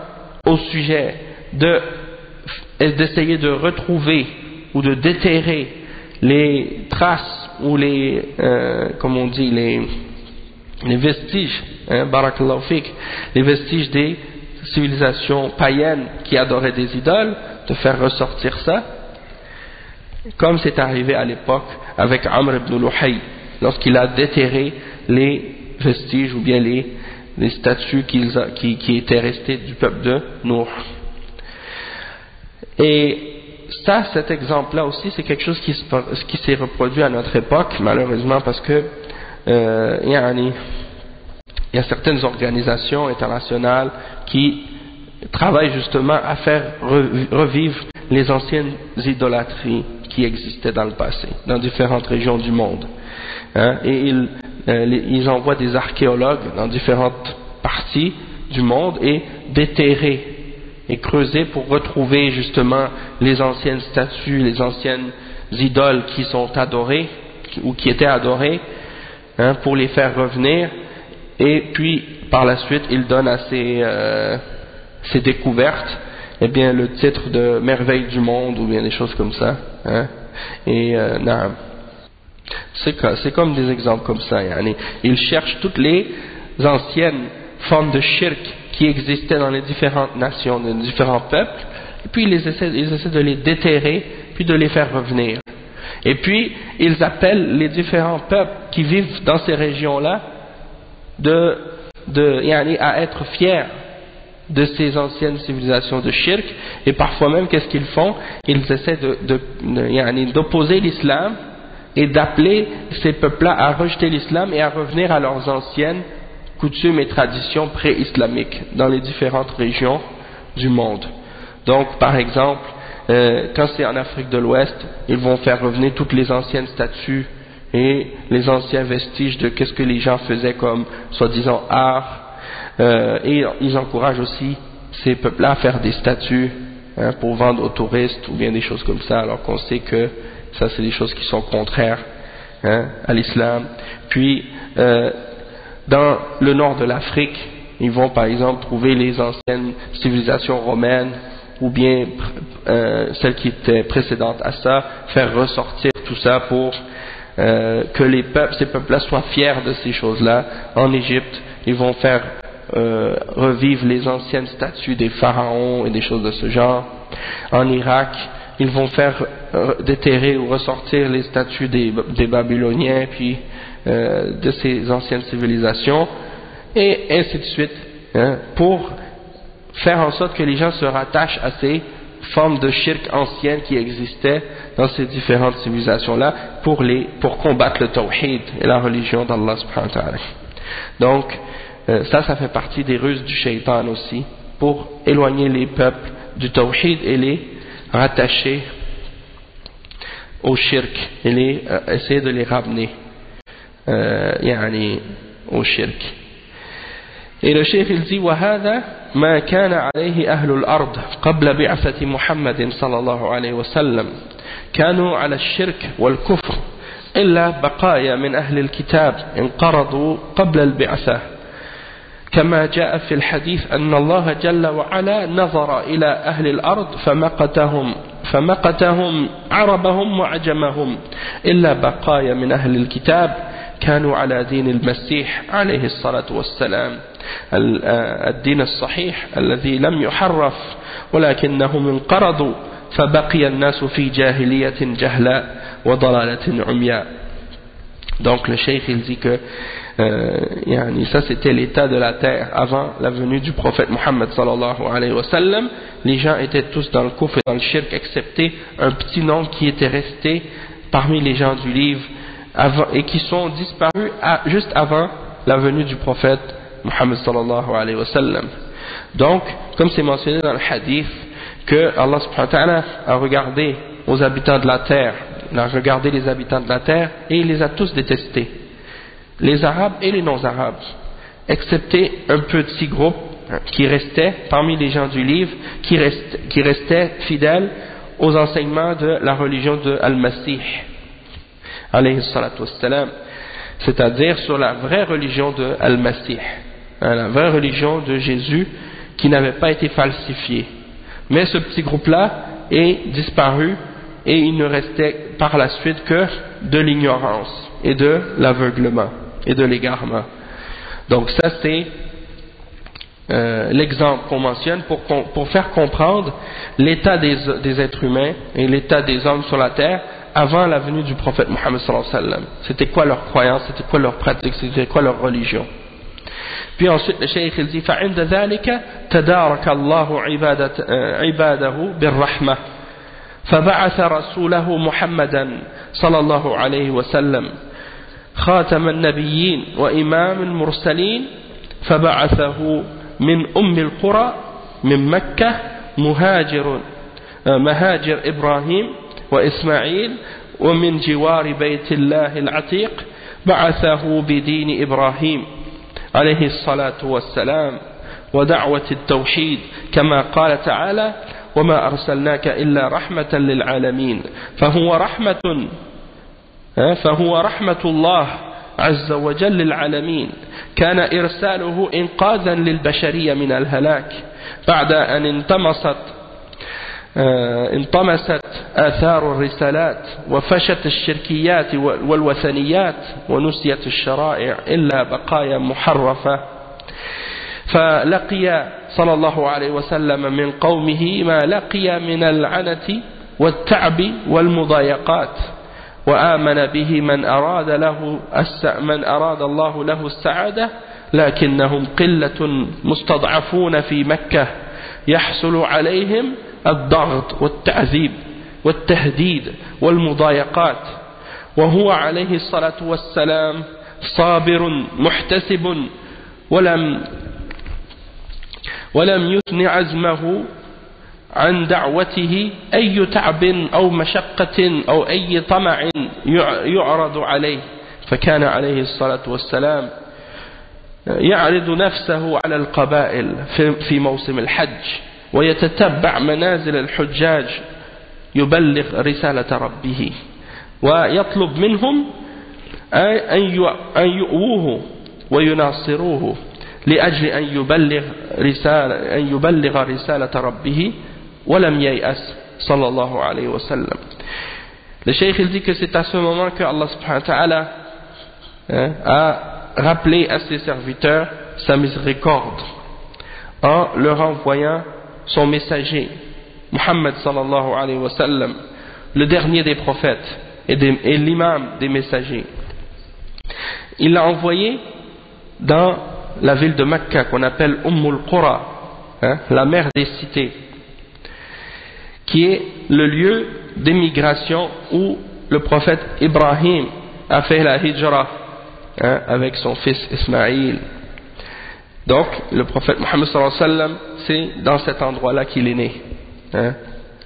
au sujet d'essayer de retrouver ou de déterrer les traces ou les vestiges, barakallahu fik, les vestiges des civilisations païennes qui adoraient des idoles, de faire ressortir ça, comme c'est arrivé à l'époque avec Amr ibn Luhay, lorsqu'il a déterré les vestiges ou bien les les statues qui étaient restées du peuple de Nuh. Et ça, cet exemple-là aussi, c'est quelque chose qui s'est reproduit à notre époque, malheureusement, parce que il y a certaines organisations internationales qui travaillent justement à faire revivre les anciennes idolâtries qui existaient dans le passé, dans différentes régions du monde. Et ils envoient des archéologues dans différentes parties du monde et déterrer et creuser pour retrouver justement les anciennes statues, les anciennes idoles qui sont adorées ou qui étaient adorées, pour les faire revenir. Et puis par la suite ils donnent à ces découvertes bien le titre de merveille du monde ou bien des choses comme ça. Et c'est comme des exemples comme ça. Ils cherchent toutes les anciennes formes de shirk qui existaient dans les différentes nations, dans les différents peuples, et puis ils essaient de les déterrer, puis de les faire revenir. Et puis ils appellent les différents peuples qui vivent dans ces régions-là à être fiers de ces anciennes civilisations de shirk. Et parfois même, qu'est-ce qu'ils font? Ils essaient d'opposer l'islam et d'appeler ces peuples-là à rejeter l'islam et à revenir à leurs anciennes coutumes et traditions pré-islamiques dans les différentes régions du monde. Donc par exemple, quand c'est en Afrique de l'Ouest, ils vont faire revenir toutes les anciennes statues et les anciens vestiges de qu'est-ce que les gens faisaient comme soi-disant art, et ils encouragent aussi ces peuples-là à faire des statues pour vendre aux touristes ou bien des choses comme ça, alors qu'on sait que ça c'est des choses qui sont contraires à l'islam. Puis dans le nord de l'Afrique, ils vont par exemple trouver les anciennes civilisations romaines ou bien celles qui étaient précédentes à ça, faire ressortir tout ça pour que ces peuples-là soient fiers de ces choses-là. En Égypte, ils vont faire revivre les anciennes statues des pharaons et des choses de ce genre. En Irak, ils vont faire déterrer ou ressortir les statues des Babyloniens puis de ces anciennes civilisations, et ainsi de suite, pour faire en sorte que les gens se rattachent à ces formes de shirk anciennes qui existaient dans ces différentes civilisations-là pour combattre le tawhid et la religion d'Allah subhanahu wa ta'ala. Donc ça fait partie des ruses du shaitan aussi, pour éloigner les peuples du tawhid et les rattacher au shirk et essayer de les ramener au shirk. Et le cheikh il dit وهذا ما كان عليه أهل الأرض قبل بعثة محمد صلى الله عليه وسلم كانوا على الشرك والكفر إلا بقايا من أهل الكتاب انقرضوا قبل البعثة كما جاء في الحديث أن الله جل وعلا نظر إلى أهل الأرض فمقتهم عربهم وعجمهم إلا بقايا من أهل الكتاب كانوا على دين المسيح عليه الصلاة والسلام الدين الصحيح الذي لم يحرف ولكنهم انقرضوا فبقي الناس في جاهلية جهلاء وضلالة عمياء. Donc le cheikh il dit que ça c'était l'état de la terre avant la venue du prophète Muhammad sallallahu alayhi wa sallam. Les gens étaient tous dans le kufr et dans le shirk, excepté un petit nombre qui était resté parmi les gens du livre et qui sont disparus juste avant la venue du prophète Muhammad sallallahu alayhi wa sallam. Donc, comme c'est mentionné dans le hadith, que Allah subhanahu wa ta'ala a regardé aux habitants de la terre, il a regardé les habitants de la terre et il les a tous détestés, les arabes et les non-arabes, excepté un petit groupe qui restait parmi les gens du livre, qui restait fidèles aux enseignements de la religion de Al-Masih alayhi salatu wassalam, c'est-à-dire sur la vraie religion de Al-Masih, la vraie religion de Jésus qui n'avait pas été falsifiée. Mais ce petit groupe-là est disparu et il ne restait par la suite que de l'ignorance et de l'aveuglement et de l'égarement. Donc ça c'est l'exemple qu'on mentionne pour faire comprendre l'état des êtres humains et l'état des hommes sur la terre avant la venue du prophète Muhammad sallallahu alayhi wa sallam. C'était quoi leur croyance, c'était quoi leur pratique, c'était quoi leur religion. Puis ensuite le cheikh il dit فعند ذلك تدارك الله عباده بالرحمة فبعث رسوله محمدا صلى الله عليه وسلم خاتم النبيين وإمام المرسلين فبعثه من أم القرى من مكة مهاجر إبراهيم وإسماعيل ومن جوار بيت الله العتيق بعثه بدين إبراهيم عليه الصلاة والسلام ودعوة التوحيد كما قال تعالى وما أرسلناك إلا رحمة للعالمين فهو رحمة الله عز وجل للعالمين كان إرساله إنقاذا للبشرية من الهلاك بعد أن انطمست آثار الرسالات وفشت الشركيات والوثنيات ونسيت الشرائع إلا بقايا محرفة فلقي صلى الله عليه وسلم من قومه ما لقي من العنة والتعب والمضايقات وآمن به من أراد الله له السعادة لكنهم قلة مستضعفون في مكة يحصل عليهم الضغط والتعذيب والتهديد والمضايقات وهو عليه الصلاة والسلام صابر محتسب ولم يثن عزمه عن دعوته أي تعب أو مشقة أو أي طمع يعرض عليه فكان عليه الصلاة والسلام يعرض نفسه على القبائل في موسم الحج ويتتبع منازل الحجاج يبلغ رسالة ربه ويطلب منهم أن يؤوه ويناصروه لأجل أن يبلغ رسالة ربه ولم ييأس صلى الله عليه وسلم. Le cheikh il dit que c'est à ce moment que Allah subhanahu wa ta'ala a rappelé à ses serviteurs sa miséricorde en leur envoyant son messager Muhammad sallallahu alayhi wa sallam, le dernier des prophètes et l'imam des messagers. Il l'a envoyé dans la ville de Mecca qu'on appelle Ummul Qura, la mère des cités, qui est le lieu d'émigration où le prophète Ibrahim a fait la hijra avec son fils Ismaïl. Donc le prophète Muhammad sallallahu alayhi wa sallam, c'est dans cet endroit-là qu'il est né,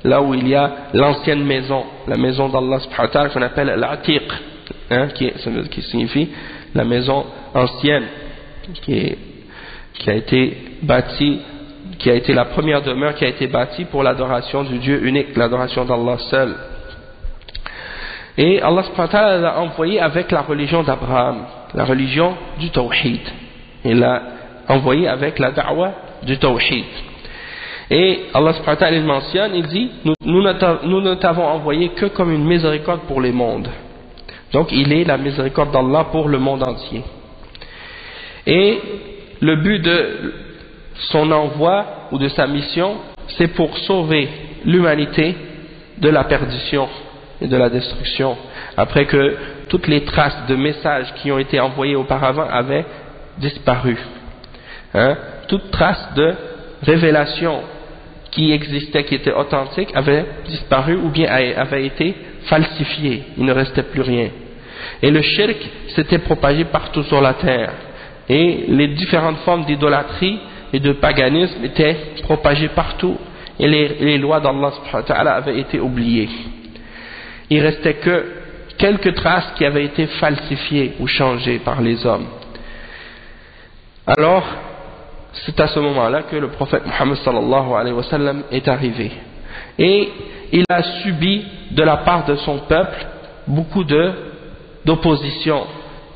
là où il y a l'ancienne maison, la maison d'Allah subhanahu wa ta'ala qu'on appelle l'Atiq, qui signifie la maison ancienne, qui a été bâtie, qui a été la première demeure qui a été bâtie pour l'adoration du Dieu unique, l'adoration d'Allah seul. Et Allah subhanahu wa ta'ala l'a envoyé avec la religion d'Abraham, la religion du Tawhid. Il l'a envoyé avec la da'wa du Tawhid. Et Allah subhanahu wa ta'ala il mentionne, il dit, nous ne t'avons envoyé que comme une miséricorde pour les mondes. Donc il est la miséricorde d'Allah pour le monde entier. Et le but de son envoi ou de sa mission, c'est pour sauver l'humanité de la perdition et de la destruction, après que toutes les traces de messages qui ont été envoyés auparavant avaient disparu. Toute trace de révélation qui existait, qui était authentique, avait disparu ou bien avait été falsifiée. Il ne restait plus rien. Et le shirk s'était propagé partout sur la terre. Et les différentes formes d'idolâtrie et de paganisme étaient propagées partout. Et les lois d'Allah subhanahu wa ta'ala avaient été oubliées. Il restait que quelques traces qui avaient été falsifiées ou changées par les hommes. Alors, c'est à ce moment-là que le prophète Muhammad sallallahu alayhi wa sallam est arrivé. Et il a subi de la part de son peuple beaucoup d'opposition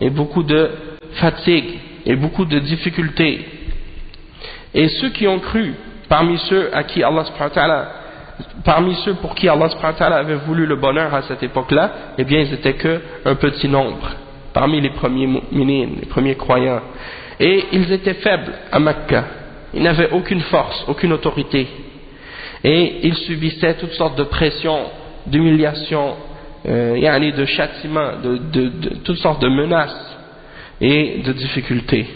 et beaucoup de fatigue et beaucoup de difficultés. Et ceux qui ont cru, parmi ceux pour qui Allah subhanahu wa ta'ala avait voulu le bonheur à cette époque-là, eh bien ils n'étaient qu'un petit nombre parmi les premiers mu'minines, les premiers croyants. Et ils étaient faibles à Mecca, ils n'avaient aucune force, aucune autorité, et ils subissaient toutes sortes de pressions, d'humiliations, de châtiments, de toutes sortes de menaces et de difficultés.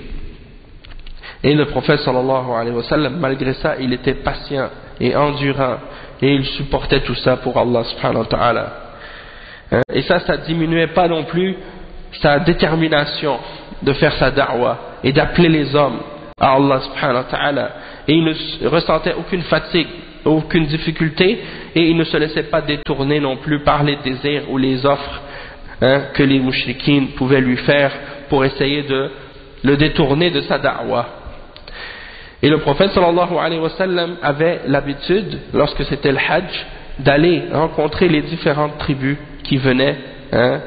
Et le prophète sallallahu alayhi wa sallam, malgré ça, il était patient et endurant, et il supportait tout ça pour Allah subhanahu wa ta'ala. Et ça diminuait pas non plus sa détermination de faire sa da'wah et d'appeler les hommes à Allah subhanahu wa ta'ala. Et il ne ressentait aucune fatigue, aucune difficulté, et il ne se laissait pas détourner non plus par les désirs ou les offres que les mushrikines pouvaient lui faire pour essayer de le détourner de sa da'wah. Et le prophète sallallahu alayhi wa sallam avait l'habitude, lorsque c'était le hajj, d'aller rencontrer les différentes tribus qui venaient,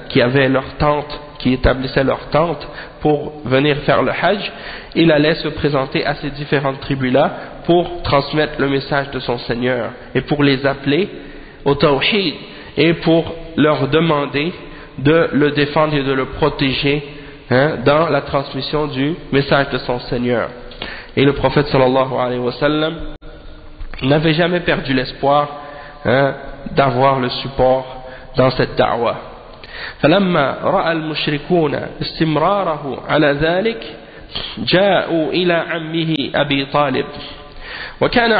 qui avaient leur tente, qui établissaient leur tente pour venir faire le hajj. Il allait se présenter à ces différentes tribus-là pour transmettre le message de son Seigneur et pour les appeler au tawhid et pour leur demander de le défendre et de le protéger dans la transmission du message de son Seigneur. Et le prophète sallallahu alayhi wa sallam n'avait jamais perdu l'espoir d'avoir le support dans cette da'wah. فلما رأى المشركون استمراره على ذلك جاءوا إلى عمه أبي طالب وكان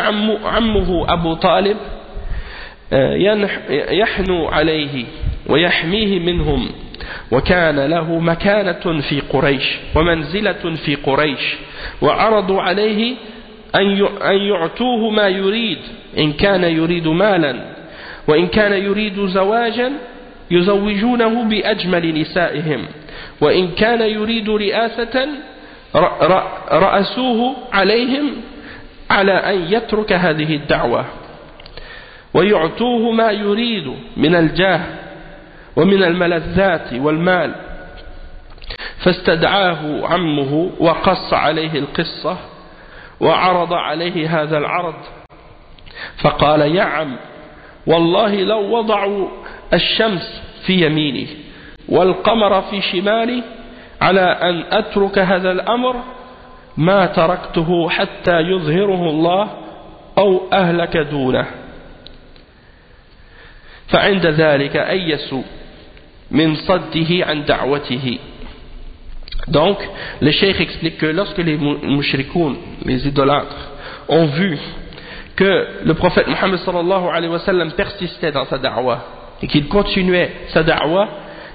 عمه أبو طالب يحنو عليه ويحميه منهم وكان له مكانة في قريش ومنزلة في قريش وعرضوا عليه أن يعطوه ما يريد إن كان يريد مالا وإن كان يريد زواجا يزوجونه بأجمل نسائهم وإن كان يريد رئاسة رأسوه عليهم على أن يترك هذه الدعوة ويعطوه ما يريد من الجاه ومن الملذات والمال. فاستدعاه عمه وقص عليه القصة وعرض عليه هذا العرض فقال يا عم والله لو وضعوا الشمس في يميني والقمر في شمالي على أن أترك هذا الأمر ما تركته حتى يظهره الله أو أهلك دونه فعند ذلك أيسوا من صده عن دعوته. Donc le cheikh explique que lorsque les mushrikoun, les idolâtres, ont vu que le prophète Mohammed sallallahu alayhi wa sallam persistait dans sa da'wah et qu'il continuait sa da'wah,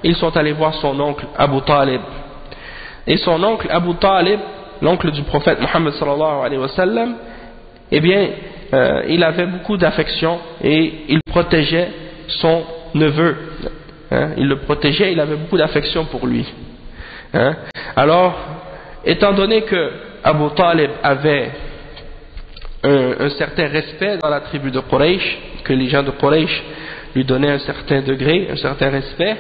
ils sont allés voir son oncle Abu Talib. Et son oncle Abu Talib, l'oncle du prophète Mohammed sallallahu alayhi wa sallam, eh bien, il avait beaucoup d'affection et il protégeait son neveu. Il le protégeait, il avait beaucoup d'affection pour lui. Alors, étant donné que Abu Talib avait un certain respect dans la tribu de Quraysh, que les gens de Quraysh lui donnaient un certain degré, un certain respect,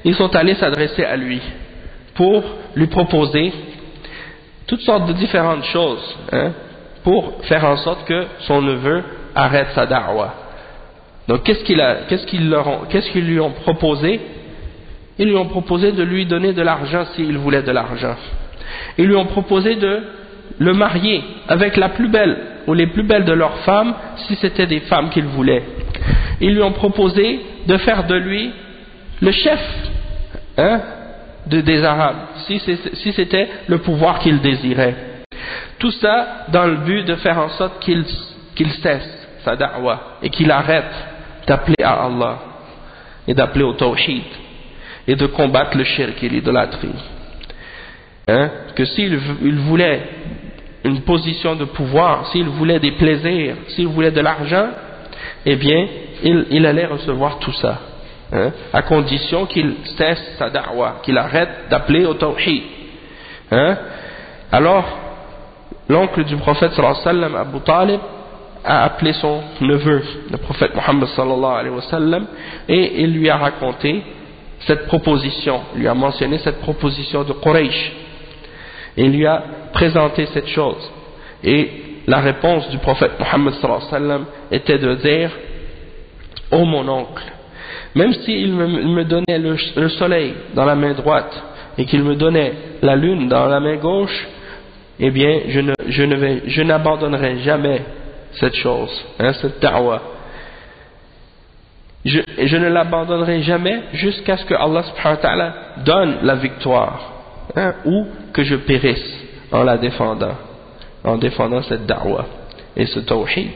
ils sont allés s'adresser à lui pour lui proposer toutes sortes de différentes choses pour faire en sorte que son neveu arrête sa da'wah. Donc qu'est-ce qu'ils lui ont proposé? Ils lui ont proposé de lui donner de l'argent s'il voulait de l'argent. Ils lui ont proposé de le marier avec la plus belle ou les plus belles de leurs femmes si c'était des femmes qu'il voulait. Ils lui ont proposé de faire de lui le chef des Arabes si c'était le pouvoir qu'il désirait. Tout ça dans le but de faire en sorte qu'il cesse sa da'wah et qu'il arrête d'appeler à Allah et d'appeler au tawhid et de combattre le shirk et l'idolâtrie. Que s'il voulait une position de pouvoir, s'il voulait des plaisirs, s'il voulait de l'argent, eh bien il allait recevoir tout ça, à condition qu'il cesse sa da'wah, qu'il arrête d'appeler au tawhid. Alors l'oncle du prophète sallallahu alayhi wa sallam, Abu Talib, a appelé son neveu, le prophète Mohammed sallallahu alayhi wa sallam, et il lui a raconté cette proposition, lui a mentionné cette proposition de Quraysh, et il lui a présenté cette chose. Et la réponse du prophète Mohammed sallallahu alayhi wa sallam était de dire: ô mon oncle, même s'il me donnait le soleil dans la main droite et qu'il me donnait la lune dans la main gauche, eh bien je n'abandonnerai jamais cette chose, cette da'wah. Je ne l'abandonnerai jamais jusqu'à ce que Allah subhanahu wa ta'ala donne la victoire, ou que je périsse en la défendant. en défendant cette da'wa et ce tawhid.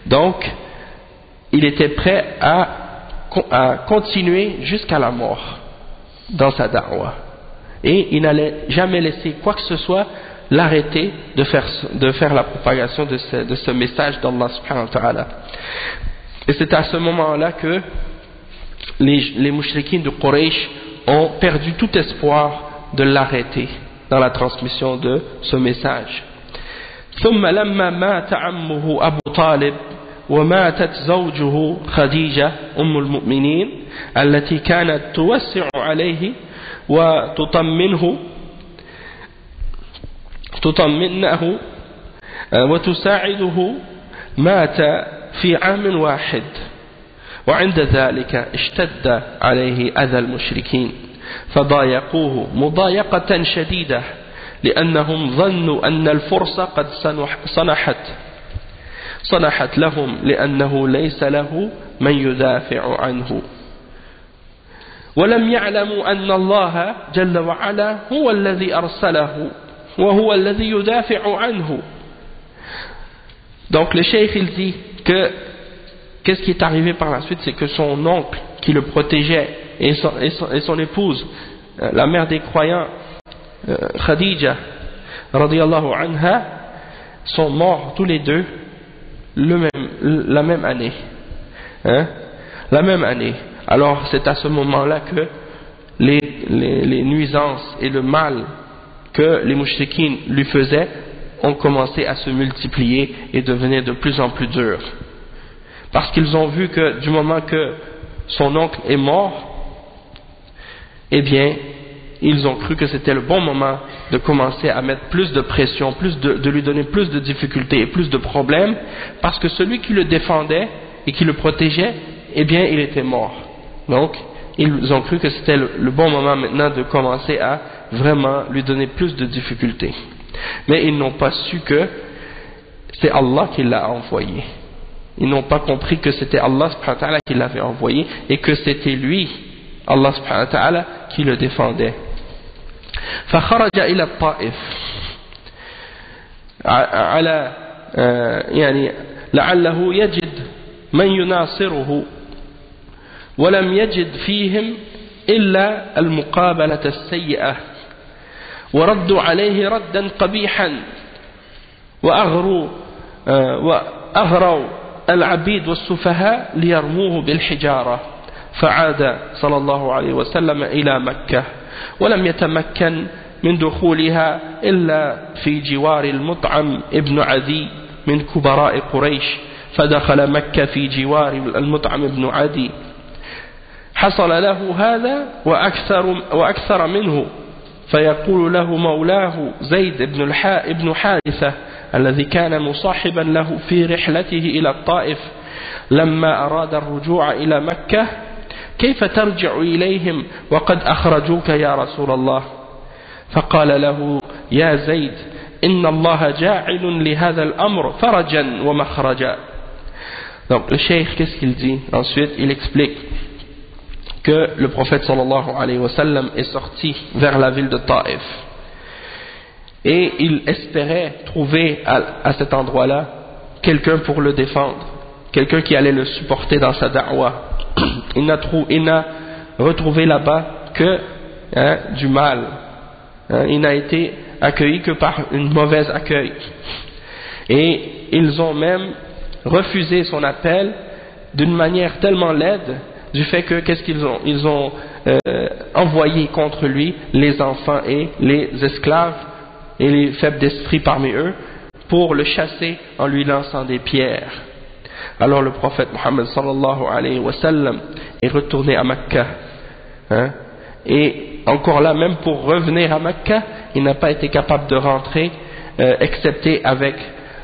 Donc, il était prêt à continuer jusqu'à la mort dans sa da'wa. Et il n'allait jamais laisser quoi que ce soit l'arrêter de faire la propagation de ce message d'Allah subhanahu wa ta'ala. Et c'est à ce moment-là que les mouchriquines de Quraysh ont perdu tout espoir de l'arrêter dans la transmission de ce message. ثم لما مات عمه أبو طالب وماتت زوجه خديجة أم المؤمنين التي كانت توسع عليه وتطمنه وتساعده مات في عام واحد وعند ذلك اشتد عليه أذى المشركين فضايقوه مضايقة شديدة لأنهم ظنوا أن الفرصة قد صنحت لهم لأنه ليس له من يدافع عنه ولم يعلموا أن الله جل وعلا هو الذي أرسله وهو الذي يدافع عنه. Donc le cheikh il dit que qu'est-ce qui est arrivé par la suite, c'est que son oncle qui le protégeait et son épouse, la mère des croyants, Khadija radiyallahu anha, sont morts tous les deux la même année. La même année. Alors c'est à ce moment-là que les nuisances et le mal que les mouchriquines lui faisaient ont commencé à se multiplier et devenir de plus en plus durs. Parce qu'ils ont vu que du moment que son oncle est mort, eh bien, ils ont cru que c'était le bon moment de commencer à mettre plus de pression, de lui donner plus de difficultés et plus de problèmes, parce que celui qui le défendait et qui le protégeait, eh bien, il était mort. Donc, ils ont cru que c'était le bon moment maintenant de commencer à vraiment lui donner plus de difficultés. Mais ils n'ont pas su que c'est Allah qui l'a envoyé. Ils n'ont pas compris que c'était Allah subhanahu wa ta'ala qui l'avait envoyé et que c'était lui, Allah subhanahu wa ta'ala, qui le défendait. فخرج إلى الطائف على يعني لعله يجد من يناصره ولم يجد فيهم إلا المقابلة السيئة وردوا عليه ردا قبيحا وأغروا العبيد والسفهاء ليرموه بالحجارة فعاد صلى الله عليه وسلم إلى مكة ولم يتمكن من دخولها إلا في جوار المطعم ابن عدي من كبراء قريش فدخل مكة في جوار المطعم ابن عدي حصل له هذا وأكثر منه فيقول له مولاه زيد بن حارثة الذي كان مصاحبا له في رحلته إلى الطائف لما أراد الرجوع إلى مكة كيف ترجع إليهم وقد أخرجوك يا رسول الله فقال له يا زيد إن الله جاعل لهذا الأمر فرجا ومخرجا. Donc le cheikh, qu'est-ce qu'il dit? Ensuite il explique que le prophète sallallahu alayhi wa sallam est sorti vers la ville de Taïf et il espérait trouver à cet endroit-là quelqu'un pour le défendre, quelqu'un qui allait le supporter dans sa da'wa. Il n'a retrouvé là-bas que du mal. Il n'a été accueilli que par une mauvaise accueil. Et ils ont même refusé son appel d'une manière tellement laide, du fait que qu'est-ce qu'ils ont? Ils ont envoyé contre lui les enfants et les esclaves et les faibles d'esprit parmi eux pour le chasser en lui lançant des pierres. Alors le prophète Muhammad sallallahu alayhi wa sallam est retourné à Mecca, et encore là, même pour revenir à Mecca, il n'a pas été capable de rentrer excepté avec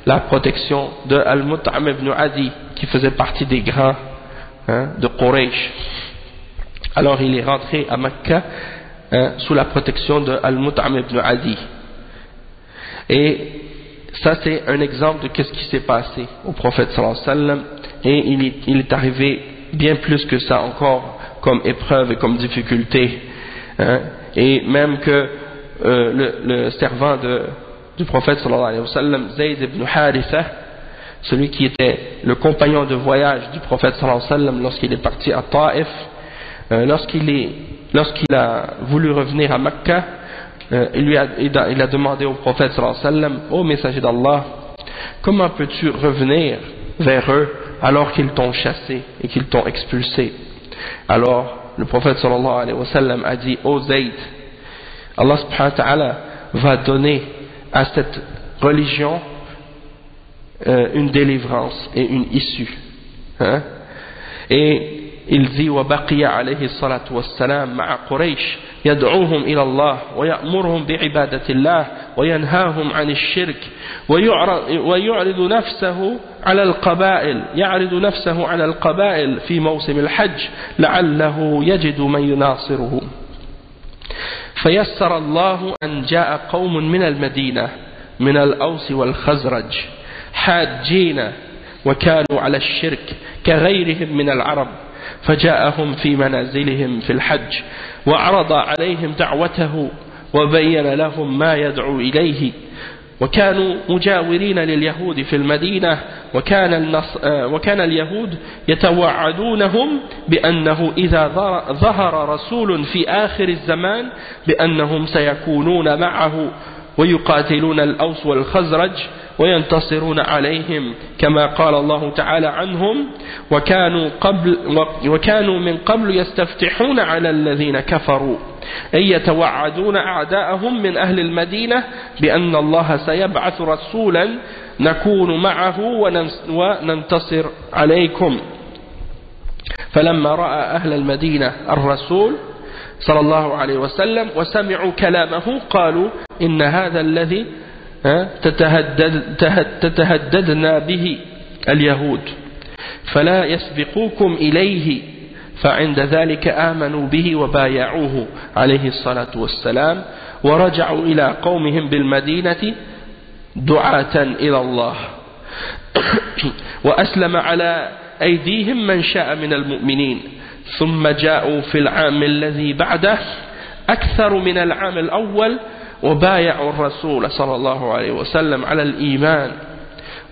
la protection de Al-Mut'am ibn Adi qui faisait partie des grands de Quraysh. Alors il est rentré à Mecca sous la protection de Al-Mut'am ibn Adi. Et ça c'est un exemple de qu'est-ce qui s'est passé au prophète sallallahu alayhi wa sallam, et il est arrivé bien plus que ça encore comme épreuve et comme difficulté, et même que le servant du prophète sallallahu alayhi wa sallam, Zayd ibn Haritha, celui qui était le compagnon de voyage du prophète sallallahu alayhi wa sallam lorsqu'il est parti à Taïf, lorsqu'il a voulu revenir à Mecca, il a demandé au prophète sallallahu alayhi wa sallam, ô messager d'Allah, comment peux-tu revenir vers eux alors qu'ils t'ont chassé et qu'ils t'ont expulsé? Alors le prophète sallallahu alayhi wa sallam a dit, ô Zayd, Allah subhanahu wa ta'ala va donner à cette religion une délivrance et une issue. Et il dit, وبقي عليه الصلاة والسلام مع قريش يدعوهم إلى الله ويأمرهم بعبادة الله وينهاهم عن الشرك ويعرض نفسه على القبائل في موسم الحج لعله يجد من يناصره. فيسر الله أن جاء قوم من المدينة من الأوس والخزرج حاجين وكانوا على الشرك كغيرهم من العرب، فجاءهم في منازلهم في الحج وعرض عليهم دعوته وبين لهم ما يدعو إليه، وكانوا مجاورين لليهود في المدينة، وكان اليهود يتوعدونهم بأنه إذا ظهر رسول في آخر الزمان بأنهم سيكونون معه ويقاتلون الأوس والخزرج وينتصرون عليهم كما قال الله تعالى عنهم، وكانوا من قبل يستفتحون على الذين كفروا أي يتوعدون أعداءهم من أهل المدينة بأن الله سيبعث رسولا نكون معه وننتصر عليكم. فلما رأى أهل المدينة الرسول صلى الله عليه وسلم وسمعوا كلامه قالوا إن هذا الذي تتهددنا به اليهود فلا يسبقوكم إليه، فعند ذلك آمنوا به وبايعوه عليه الصلاة والسلام ورجعوا إلى قومهم بالمدينة دعاة إلى الله وأسلم على أيديهم من شاء من المؤمنين، ثم جاءوا في العام الذي بعده أكثر من العام الأول وبايعوا الرسول صلى الله عليه وسلم على الإيمان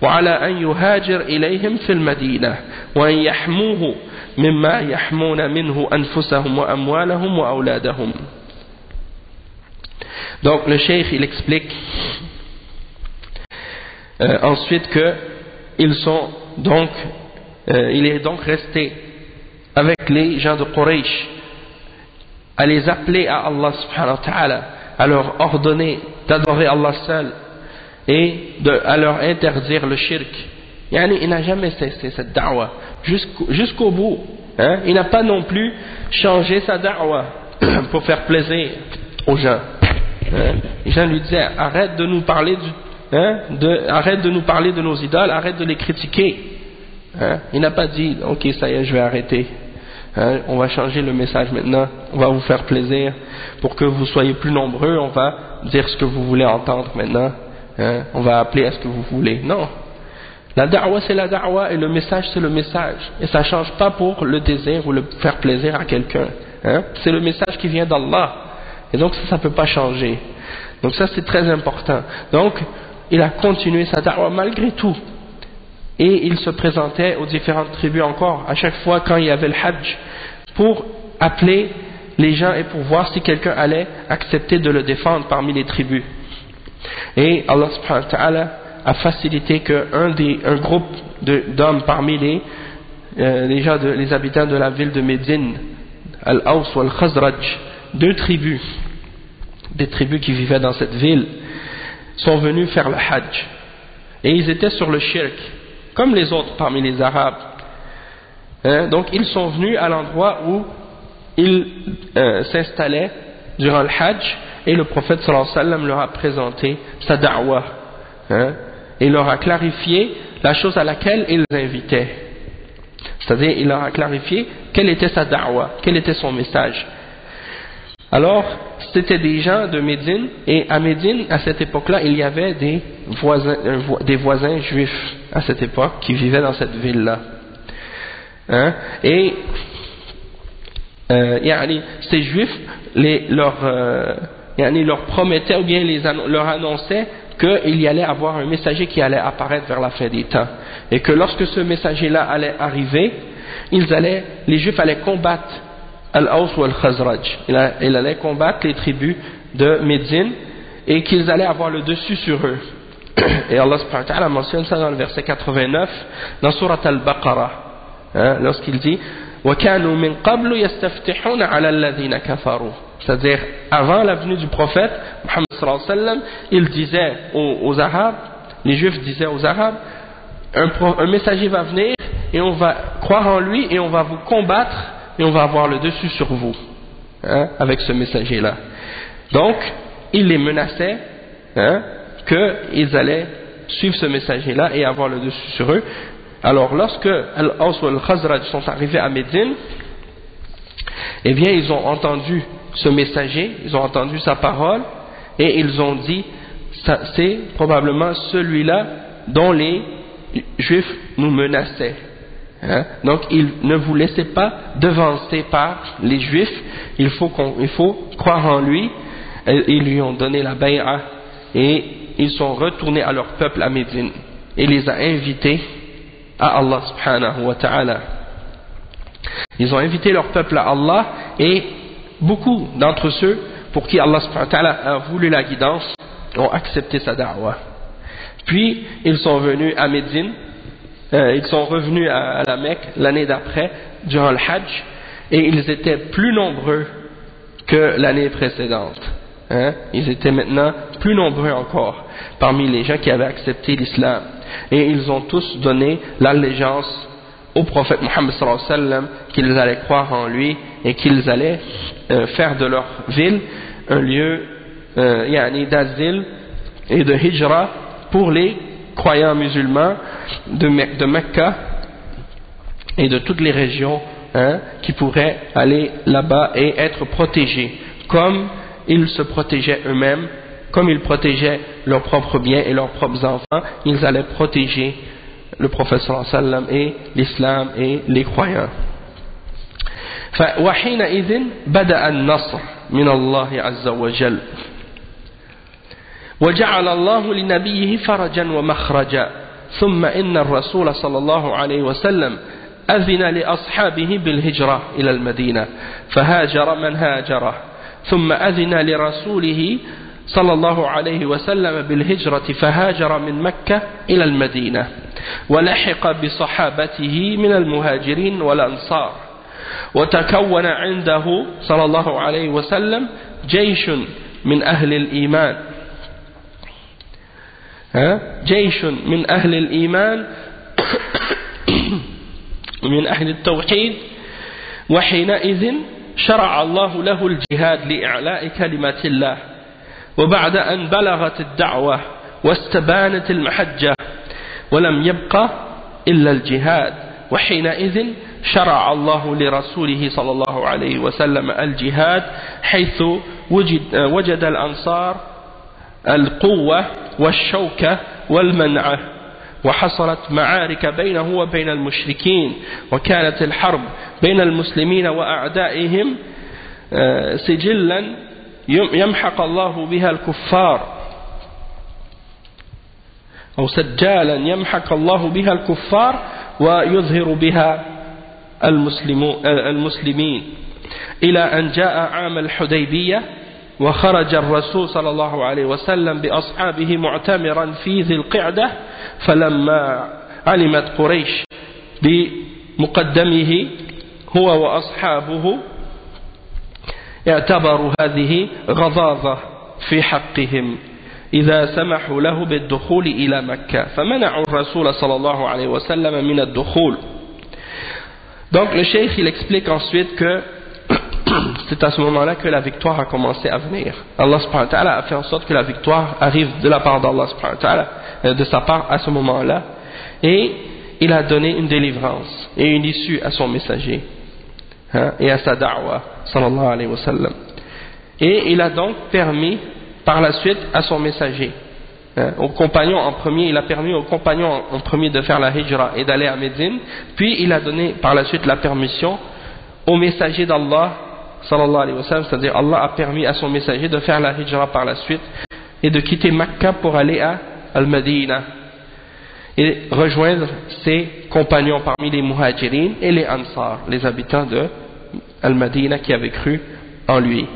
وعلى أن يهاجر إليهم في المدينة وأن يحموه مما يحمون منه أنفسهم وأموالهم وأولادهم. Donc le cheikh il explique ensuite que ils sont donc il est donc resté avec les gens de Quraysh à les appeler à Allah subhanahu wa ta'ala, à leur ordonner d'adorer Allah seul et à leur interdire le shirk. Il n'a jamais cessé cette da'wa jusqu'au bout. Il n'a pas non plus changé sa da'wa pour faire plaisir aux gens. Les gens lui disaient arrête de nous parler arrête de nous parler de nos idoles, arrête de les critiquer. Il n'a pas dit ok ça y est je vais arrêter. On va changer le message maintenant, on va vous faire plaisir pour que vous soyez plus nombreux, on va dire ce que vous voulez entendre maintenant, on va appeler à ce que vous voulez. Non, la da'wa c'est la da'wa et le message c'est le message, et ça ne change pas pour le désir ou le faire plaisir à quelqu'un. C'est le message qui vient d'Allah, et donc ça ne peut pas changer. Donc ça c'est très important. Donc il a continué sa da'wa malgré tout. Et il se présentait aux différentes tribus encore, à chaque fois quand il y avait le hajj, pour appeler les gens et pour voir si quelqu'un allait accepter de le défendre parmi les tribus. Et Allah subhanahu wa ta'ala a facilité qu'un groupe d'hommes parmi les habitants de la ville de Médine, Al-Aws ou Al-Khazraj, deux tribus, des tribus qui vivaient dans cette ville, sont venus faire le hajj. Et ils étaient sur le shirk, comme les autres parmi les Arabes. Donc ils sont venus à l'endroit où ils s'installaient durant le hajj, et le prophète sallallahu alayhi wa sallam leur a présenté sa da'wa, et leur a clarifié la chose à laquelle ils invitaient. C'est-à-dire il leur a clarifié quelle était sa da'wa, quel était son message. Alors c'était des gens de Médine, et à Médine à cette époque-là il y avait des voisins juifs à cette époque qui vivaient dans cette ville-là. Et ces juifs leur promettaient ou bien leur annonçaient qu'il y allait avoir un messager qui allait apparaître vers la fin des temps, et que lorsque ce messager-là allait arriver, les Juifs allaient combattre Al-Aws ou Al-Khazraj, il allait combattre les tribus de Médine, et qu'ils allaient avoir le dessus sur eux. Et Allah subhanahu wa ta'ala mentionne ça dans le verset 89 dans Surat Al-Baqarah, lorsqu'il dit وَكَانُوا مِن قَبْلُ يَسْتَفْتِحُونَ عَلَى الَّذِينَ كَفَرُوا, c'est-à-dire avant la venue du prophète Muhammad sallallahu alayhi wa sallam, il disait aux Arabes, les Juifs disaient aux Arabes, un messager va venir et on va croire en lui et on va vous combattre et on va avoir le dessus sur vous, avec ce messager là. Donc il les menaçait qu'ils allaient suivre ce messager là et avoir le dessus sur eux. Alors lorsque Al-Aws ou Al-Khazraj sont arrivés à Médine, eh bien ils ont entendu ce messager, ils ont entendu sa parole et ils ont dit c'est probablement celui-là dont les Juifs nous menaçaient. Donc ils ne vous laissez pas devancer par les Juifs, il faut croire en lui. Et ils lui ont donné la bay'a et ils sont retournés à leur peuple à Médine et les a invités à Allah subhanahu wa ta'ala. Ils ont invité leur peuple à Allah, et beaucoup d'entre ceux pour qui Allah subhanahu wa ta'ala a voulu la guidance ont accepté sa da'wah. Puis ils sont venus à Médine, ils sont revenus à la Mecque l'année d'après durant le Hajj, et ils étaient plus nombreux que l'année précédente. Ils étaient maintenant plus nombreux encore parmi les gens qui avaient accepté l'islam, et ils ont tous donné l'allégeance au prophète Muhammad sallallahu alayhi wa sallam, qu'ils allaient croire en lui et qu'ils allaient faire de leur ville un lieu d'asile et de hijra pour les croyants musulmans de Mecca et de toutes les régions qui pourraient aller là-bas et être protégés comme ils se protégeaient eux-mêmes, comme ils protégeaient leurs propres biens et leurs propres enfants. Ils allaient protéger le prophète sallallahu alayhi wa sallam et l'islam et les croyants. وحينئذ بدأ النصر من الله عز وجل وجعل الله لنبيه فرجا ومخرجا ثم إن الرسول صلى الله عليه وسلم أذن لأصحابه بالهجرة إلى المدينة فهاجر من هاجره ثم أذن لرسوله صلى الله عليه وسلم بالهجرة فهاجر من مكة إلى المدينة ولحق بصحابته من المهاجرين والأنصار وتكون عنده صلى الله عليه وسلم جيش من أهل الإيمان جيش من أهل الإيمان من أهل التوحيد وحينئذ شرع الله له الجهاد لإعلاء كلمة الله وبعد أن بلغت الدعوة واستبانت المحجة ولم يبق إلا الجهاد وحينئذ شرع الله لرسوله صلى الله عليه وسلم الجهاد حيث وجد الأنصار القوة والشوكة والمنعة وحصلت معارك بينه وبين المشركين وكانت الحرب بين المسلمين وأعدائهم سجلا يمحق الله بها الكفار أو سجالا يمحق الله بها الكفار ويظهر بها المسلمين إلى أن جاء عام الحديبية وخرج الرسول صلى الله عليه وسلم بأصحابه معتمرا في ذي القعدة فلما علمت قريش بمقدمه هو وأصحابه اعتبروا هذه غضاضة في حقهم إذا سمحوا له بالدخول إلى مكة فمنعوا الرسول صلى الله عليه وسلم من الدخول. Donc le cheikh il explique ensuite que c'est à ce moment-là que la victoire a commencé à venir. Allah subhanahu wa ta'ala a fait en sorte que la victoire arrive de la part d'Allah subhanahu wa ta'ala, de sa part à ce moment-là, et il a donné une délivrance et une issue à son messager et à sa da'wah sallallahu alayhi wa sallam. Et il a donc permis par la suite à son messager, aux compagnons en premier, il a permis aux compagnons en premier de faire la hijra et d'aller à Médine, puis il a donné par la suite la permission au messager d'Allah sallallahu alayhi wa sallam, c'est-à-dire Allah a permis à son messager de faire la hijra par la suite et de quitter Makka pour aller à Al-Madina et rejoindre ses compagnons parmi les Muhajirin et les Ansar, les habitants de Al-Madina qui avaient cru en lui.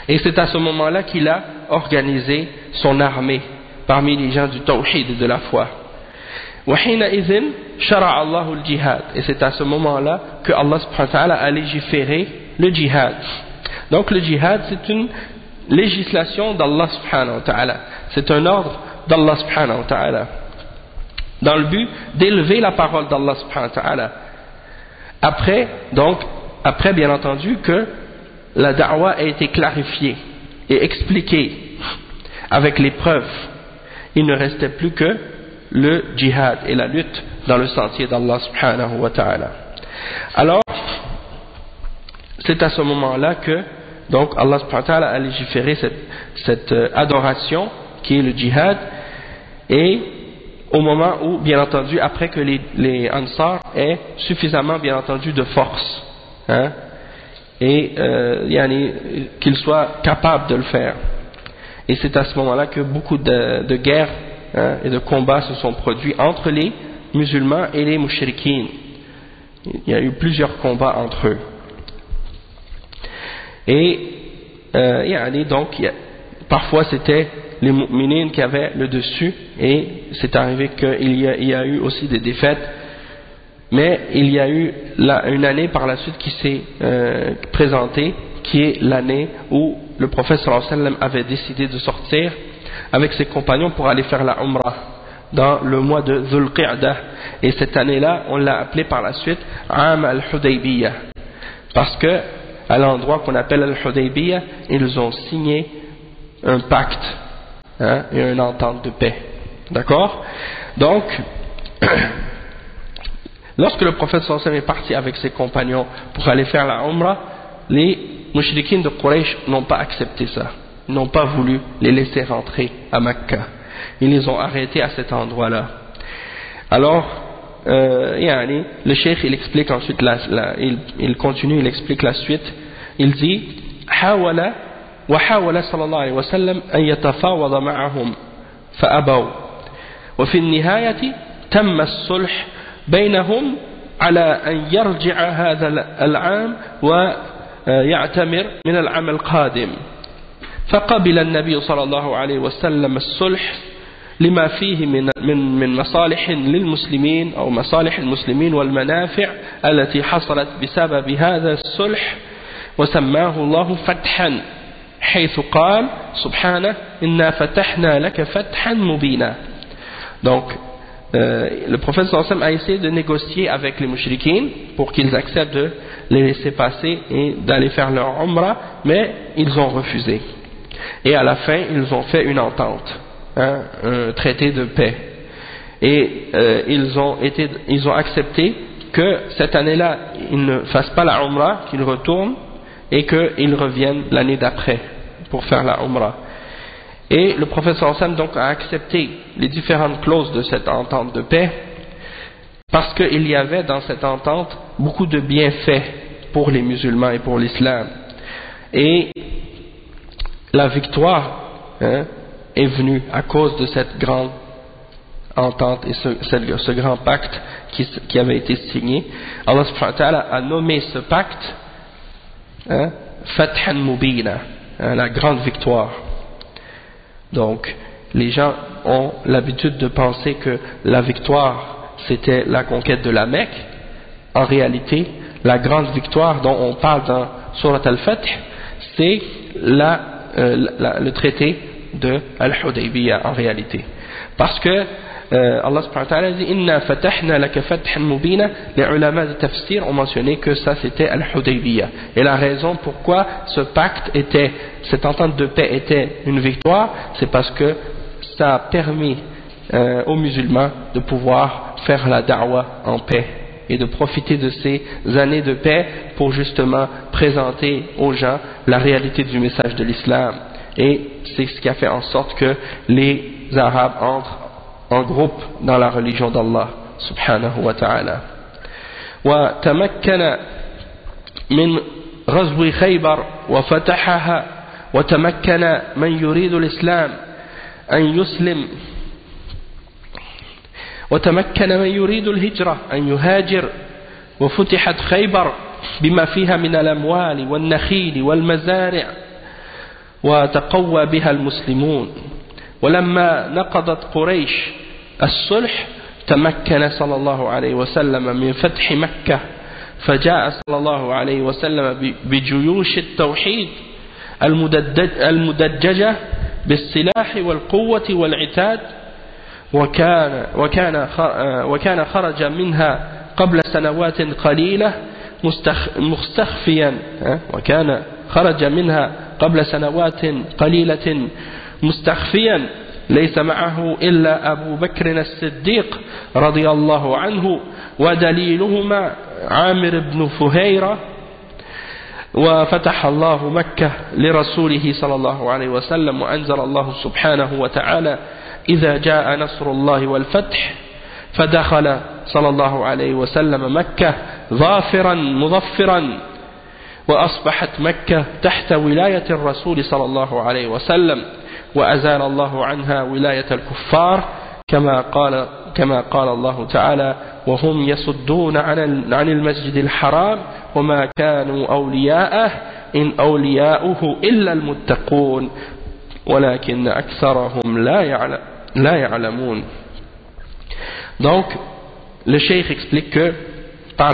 Et c'est à ce moment-là qu'il a organisé son armée parmi les gens du Tawhid et de la foi. Et c'est à ce moment-là que Allah subhanahu wa ta'ala a légiféré le djihad. Donc le djihad, c'est une législation d'Allah subhanahu wa ta'ala. C'est un ordre d'Allah subhanahu wa ta'ala, dans le but d'élever la parole d'Allah subhanahu wa ta'ala. Après bien entendu que la da'wa a été clarifiée et expliquée avec les preuves, il ne restait plus que le djihad et la lutte dans le sentier d'Allah subhanahu wa ta'ala. Alors, c'est à ce moment-là que donc Allah subhanahu wa ta'ala a légiféré cette adoration qui est le djihad, et au moment où, bien entendu, après que les Ansar aient suffisamment, bien entendu, de force, hein, et qu'ils soient capables de le faire. Et c'est à ce moment-là que beaucoup de guerres, hein, et de combats se sont produits entre les musulmans et les mushrikines. Il y a eu plusieurs combats entre eux. Et donc parfois c'était les mu'minines qui avaient le dessus, et c'est arrivé qu'il y a eu aussi des défaites, mais il y a eu une année par la suite qui s'est présentée, qui est l'année où le prophète sallallahu alayhi wa sallam avait décidé de sortir avec ses compagnons pour aller faire la Umrah dans le mois de Dhul Qa'dah, et cette année-là on l'a appelée par la suite Am al-Hudaybiyah, parce que à l'endroit qu'on appelle al-Hudaybiyah, ils ont signé un pacte, hein, et une entente de paix. D'accord? Donc, lorsque le prophète sallallahu alayhi wa sallam est parti avec ses compagnons pour aller faire la Umrah, les mushrikines de Quraysh n'ont pas accepté ça. Ils n'ont pas voulu les laisser rentrer à Mecca. Ils les ont arrêtés à cet endroit-là. Alors, le cheikh il explique ensuite, il continue, il explique la suite. Il dit وحاول صلى الله عليه وسلم أن يتفاوض معهم فأبوا وفي النهاية تم الصلح بينهم على أن يرجع هذا العام ويعتمر من العام القادم. فقبل النبي صلى الله عليه وسلم الصلح لما فيه من مصالح للمسلمين أو مصالح المسلمين والمنافع التي حصلت بسبب هذا الصلح، وسماه الله فتحا حيث قال سبحانه إنا فتحنا لك فتحا مبينا. Donc le prophète sallallahu alayhi wa sallam a essayé de négocier avec les mushrikines pour qu'ils acceptent de les laisser passer et d'aller faire leur umrah, mais ils ont refusé. Et à la fin, ils ont fait une entente, hein, un traité de paix. Et ils ont accepté que cette année-là, ils ne fassent pas la umrah, qu'ils retournent et qu'ils reviennent l'année d'après pour faire la umrah. Et le prophète sallallahu alayhi wa sallam donc a accepté les différentes clauses de cette entente de paix, parce qu'il y avait dans cette entente beaucoup de bienfaits pour les musulmans et pour l'islam. Et la victoire, hein, est venue à cause de cette grande entente et ce grand pacte qui avait été signé. Allah subhanahu wa ta'ala a nommé ce pacte, hein, Fathan Mubina, hein, la grande victoire. Donc les gens ont l'habitude de penser que la victoire c'était la conquête de la Mecque. En réalité, la grande victoire dont on parle dans Surat Al-Fath, c'est le traité de Al-Hudaybiyah en réalité, parce que Allah subhanahu wa ta'ala dit Inna fatahna laka fathan mubina. Les ulama de tafsir ont mentionné que ça c'était Al-Hudaybiyah, et la raison pourquoi ce pacte cette entente de paix était une victoire, c'est parce que ça a permis aux musulmans de pouvoir faire la da'wa en paix et de profiter de ces années de paix pour justement présenter aux gens la réalité du message de l'islam. Et c'est ce qui a fait en sorte que les Arabes entrent en groupe dans la religion d'Allah subhanahu wa ta'ala. وتمكن من غزو خيبر وفتحها وتمكن من يريد الإسلام أن يسلم وتمكن من يريد الهجرة أن يهاجر وفتحت خيبر بما فيها من الأموال والنخيل والمزارع وتقوى بها المسلمون. ولما نقضت قريش الصلح تمكن صلى الله عليه وسلم من فتح مكة، فجاء صلى الله عليه وسلم بجيوش التوحيد المدججة بالسلاح والقوة والعتاد، وكان خرج منها قبل سنوات قليلة مستخفيا وكان خرج منها قبل سنوات قليلة مستخفيا ليس معه إلا أبو بكر الصديق رضي الله عنه ودليلهما عامر بن فهيرة. وفتح الله مكة لرسوله صلى الله عليه وسلم، وأنزل الله سبحانه وتعالى إذا جاء نصر الله والفتح، فدخل صلى الله عليه وسلم مكة ظافرا مظفرا، وأصبحت مكة تحت ولاية الرسول صلى الله عليه وسلم، وأزال الله عنها ولاية الكفار كما قال الله تعالى: وهم يصدون عن المسجد الحرام وما كانوا أولياءه إن أولياؤه إلا المتقون ولكن أكثرهم لا يعلمون. Donc le cheikh explique que par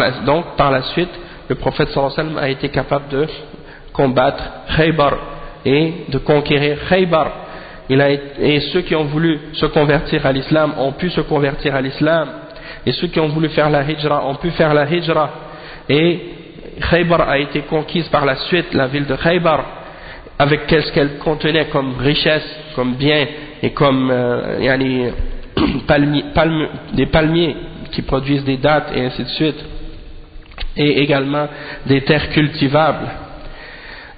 la suite le prophète sallallahu alayhi wa sallam a été capable de combattre Khaybar et de conquérir Khaybar. Et ceux qui ont voulu se convertir à l'islam ont pu se convertir à l'islam, et ceux qui ont voulu faire la hijra ont pu faire la hijra, et Khaybar a été conquise par la suite, la ville de Khaybar, avec ce qu'elle contenait comme richesse, comme bien, et comme des palmiers qui produisent des dattes et ainsi de suite, et également des terres cultivables.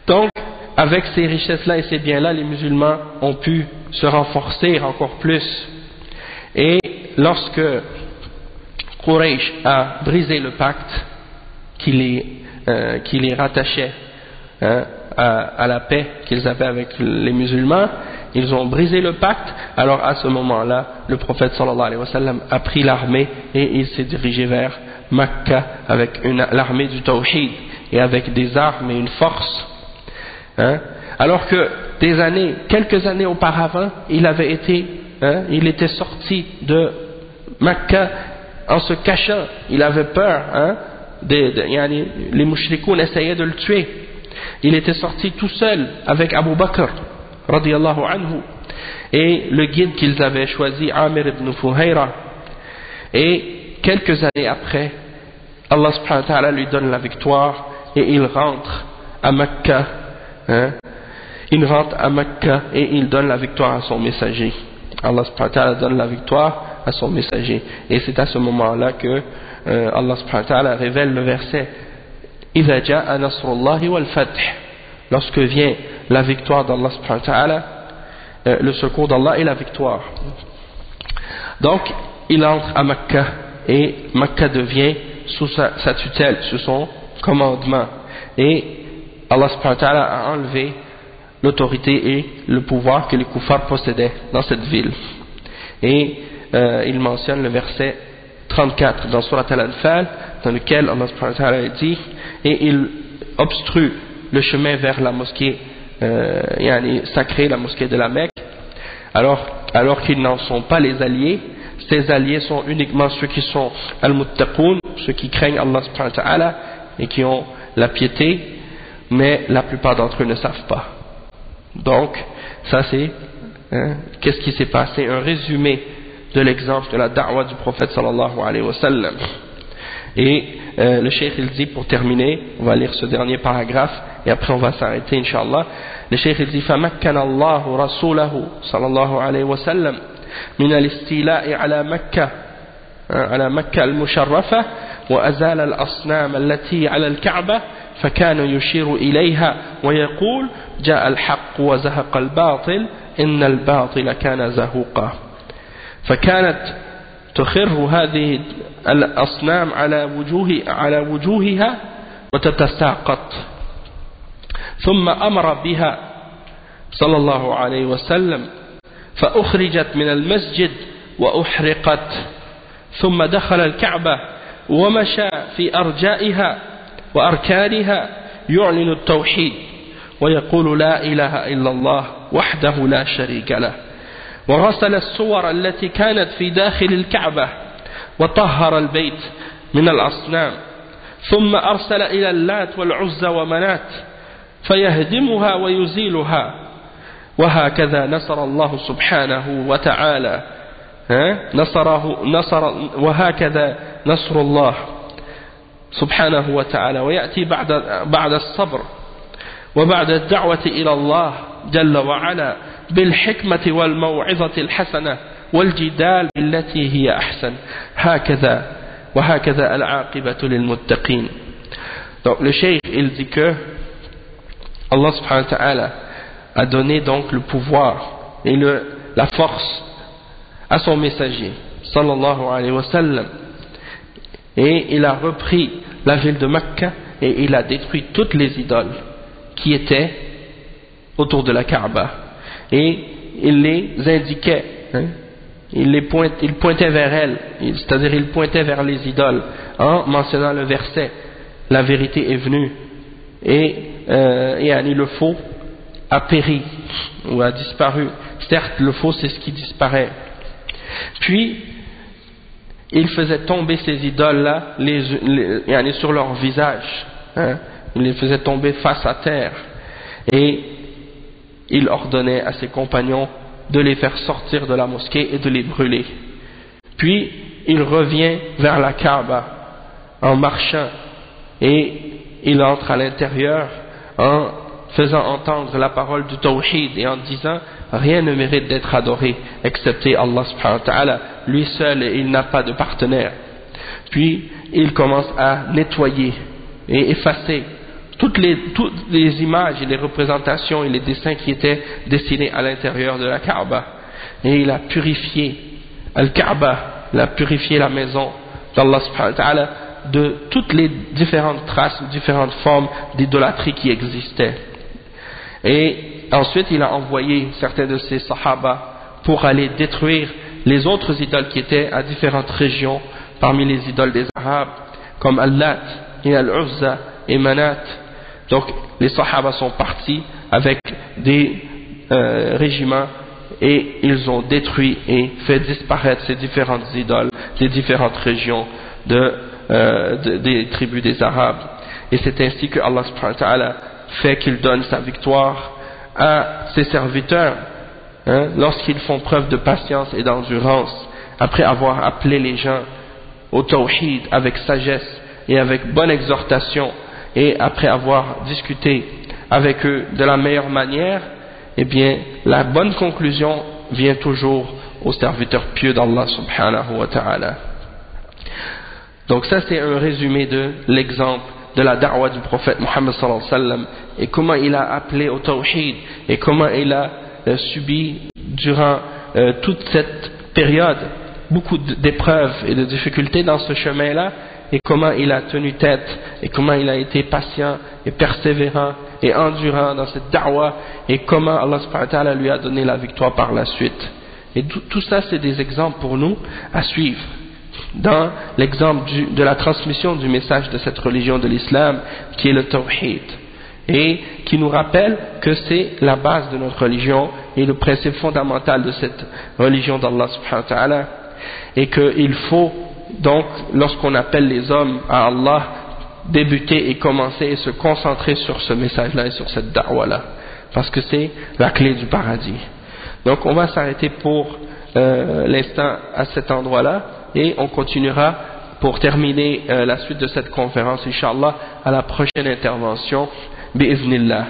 Donc avec ces richesses-là et ces biens-là, les musulmans ont pu se renforcer encore plus. Et lorsque Quraysh a brisé le pacte qui les rattachait à la paix qu'ils avaient avec les musulmans, ils ont brisé le pacte. Alors à ce moment-là, le prophète sallallahu alayhi wa sallam a pris l'armée et il s'est dirigé vers Makkah avec l'armée du Tawhid et avec des armes et une force. Alors que quelques années auparavant, il était sorti de Makkah en se cachant. Il avait peur, les mushrikoun essayaient de le tuer. Il était sorti tout seul avec Abu Bakr radiyallahu anhu et le guide qu'ils avaient choisi, Amir ibn Fuhayra. Et quelques années après, Allah subhanahu wa ta'ala lui donne la victoire et il rentre à Makkah. Il rentre à Makkah et il donne la victoire à son messager. Allah subhanahu wa ta'ala donne la victoire à son messager. Et c'est à ce moment-là que Allah subhanahu wa ta'ala révèle le verset إِذَا جَاءَ نَصْرُ اللَّهِ وَالْفَتْحِ. Lorsque vient la victoire d'Allah subhanahu wa ta'ala, le secours d'Allah et la victoire. Donc il entre à Makkah et Makkah devient sous sa tutelle, sous son commandement. Et Allah subhanahu wa ta'ala a enlevé l'autorité et le pouvoir que les kuffars possédaient dans cette ville. Et il mentionne le verset 34 dans Surat Al-Anfal, dans lequel Allah subhanahu wa ta'ala dit: et il obstrue le chemin vers la mosquée sacrée, la mosquée de la Mecque, alors qu'ils n'en sont pas les alliés. Ces alliés sont uniquement ceux qui sont al-muttaqoun, ceux qui craignent Allah subhanahu wa ta'ala et qui ont la piété, mais la plupart d'entre eux ne savent pas. Donc ça c'est qu'est-ce qui s'est passé, un résumé de l'exemple de la da'wah du prophète sallallahu alayhi wa sallam. Et le cheikh il dit, pour terminer, on va lire ce dernier paragraphe et après on va s'arrêter inshallah. Le cheikh il dit: فَمَكَّنَ اللَّهُ رَسُولَهُ صلى الله عليه وسلم من الاستيلاء على مكة المشرفة وأزال الأصنام التي على الكعبة، فكان يشير إليها ويقول: جاء الحق وزهق الباطل إن الباطل كان زهوقا. فكانت تخر هذه الأصنام على وجوهها وتتساقط، ثم أمر بها صلى الله عليه وسلم فأخرجت من المسجد وأحرقت ثم دخل الكعبة ومشى في أرجائها وأركانها يعلن التوحيد ويقول لا إله إلا الله وحده لا شريك له وغسل الصور التي كانت في داخل الكعبة وطهر البيت من الأصنام ثم أرسل إلى اللات والعزى ومنات فيهدمها ويزيلها وهكذا نصر الله سبحانه وتعالى وهكذا نصر الله سبحانه وتعالى ويأتي بعد الصبر وبعد الدعوة إلى الله جل وعلا بالحكمة والموعظة الحسنة والجدال التي هي أحسن وهكذا العاقبة للمتقين. Donc le cheikh il dit que Allah subhanahu wa ta'ala a donné donc le pouvoir et la force à son messager sallallahu alayhi wa sallam et il a repris la ville de Mecca et il a détruit toutes les idoles qui étaient autour de la Kaaba et il les indiquait, il pointait vers elles, c'est-à-dire il pointait vers les idoles en mentionnant le verset la vérité est venue et le faux a péri ou a disparu. Certes le faux c'est ce qui disparaît. Puis il faisait tomber ces idoles là sur leur visage, il les faisait tomber face à terre et il ordonnait à ses compagnons de les faire sortir de la mosquée et de les brûler. Puis il revient vers la Kaaba en marchant et il entre à l'intérieur en faisant entendre la parole du Tawhid et en disant rien ne mérite d'être adoré excepté Allah subhanahu wa ta'ala, lui seul et il n'a pas de partenaire. Puis il commence à nettoyer et effacer toutes les images et les représentations et les dessins qui étaient dessinés à l'intérieur de la Kaaba et il a purifié Al-Kaaba, il a purifié la maison d'Allah subhanahu wa ta'ala de toutes les différentes traces, différentes formes d'idolâtrie qui existaient. Et ensuite il a envoyé certains de ses sahaba pour aller détruire les autres idoles qui étaient à différentes régions parmi les idoles des Arabes comme Al-Lat et Al-Uzza et Manat. Donc les sahaba sont partis avec des régiments et ils ont détruit et fait disparaître ces différentes idoles des différentes régions des tribus des Arabes. Et c'est ainsi que Allah subhanahu wa ta'ala fait qu'il donne sa victoire à ses serviteurs lorsqu'ils font preuve de patience et d'endurance après avoir appelé les gens au tawhid avec sagesse et avec bonne exhortation et après avoir discuté avec eux de la meilleure manière. Eh bien la bonne conclusion vient toujours aux serviteurs pieux d'Allah subhanahu wa ta'ala. Donc ça c'est un résumé de l'exemple de la da'wah du prophète Muhammad sallallahu alayhi wa sallam et comment il a appelé au tawhid et comment il a subi durant toute cette période beaucoup d'épreuves et de difficultés dans ce chemin-là et comment il a tenu tête et comment il a été patient et persévérant et endurant dans cette da'wah et comment Allah subhanahu wa ta'ala lui a donné la victoire par la suite. Et tout ça c'est des exemples pour nous à suivre dans l'exemple de la transmission du message de cette religion de l'islam qui est le tawhid et qui nous rappelle que c'est la base de notre religion et le principe fondamental de cette religion d'Allah subhanahu wa ta'ala et qu'il faut donc lorsqu'on appelle les hommes à Allah débuter et commencer et se concentrer sur ce message là et sur cette da'wah là parce que c'est la clé du paradis. Donc on va s'arrêter pour l'instant à cet endroit là et on continuera pour terminer la suite de cette conférence Inch'Allah à la prochaine intervention bi'iznillah.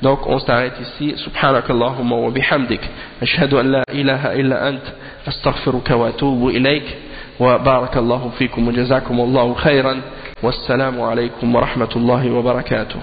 Donc on s'arrête ici. Subhanakallahumma wa bihamdik ashhadu an la ilaha illa ant astaghfiruka wa atubu ilayk wa barakallahu fikum wa jazakumullahu khairan wassalamu alaykum wa rahmatullahi wa barakatuh.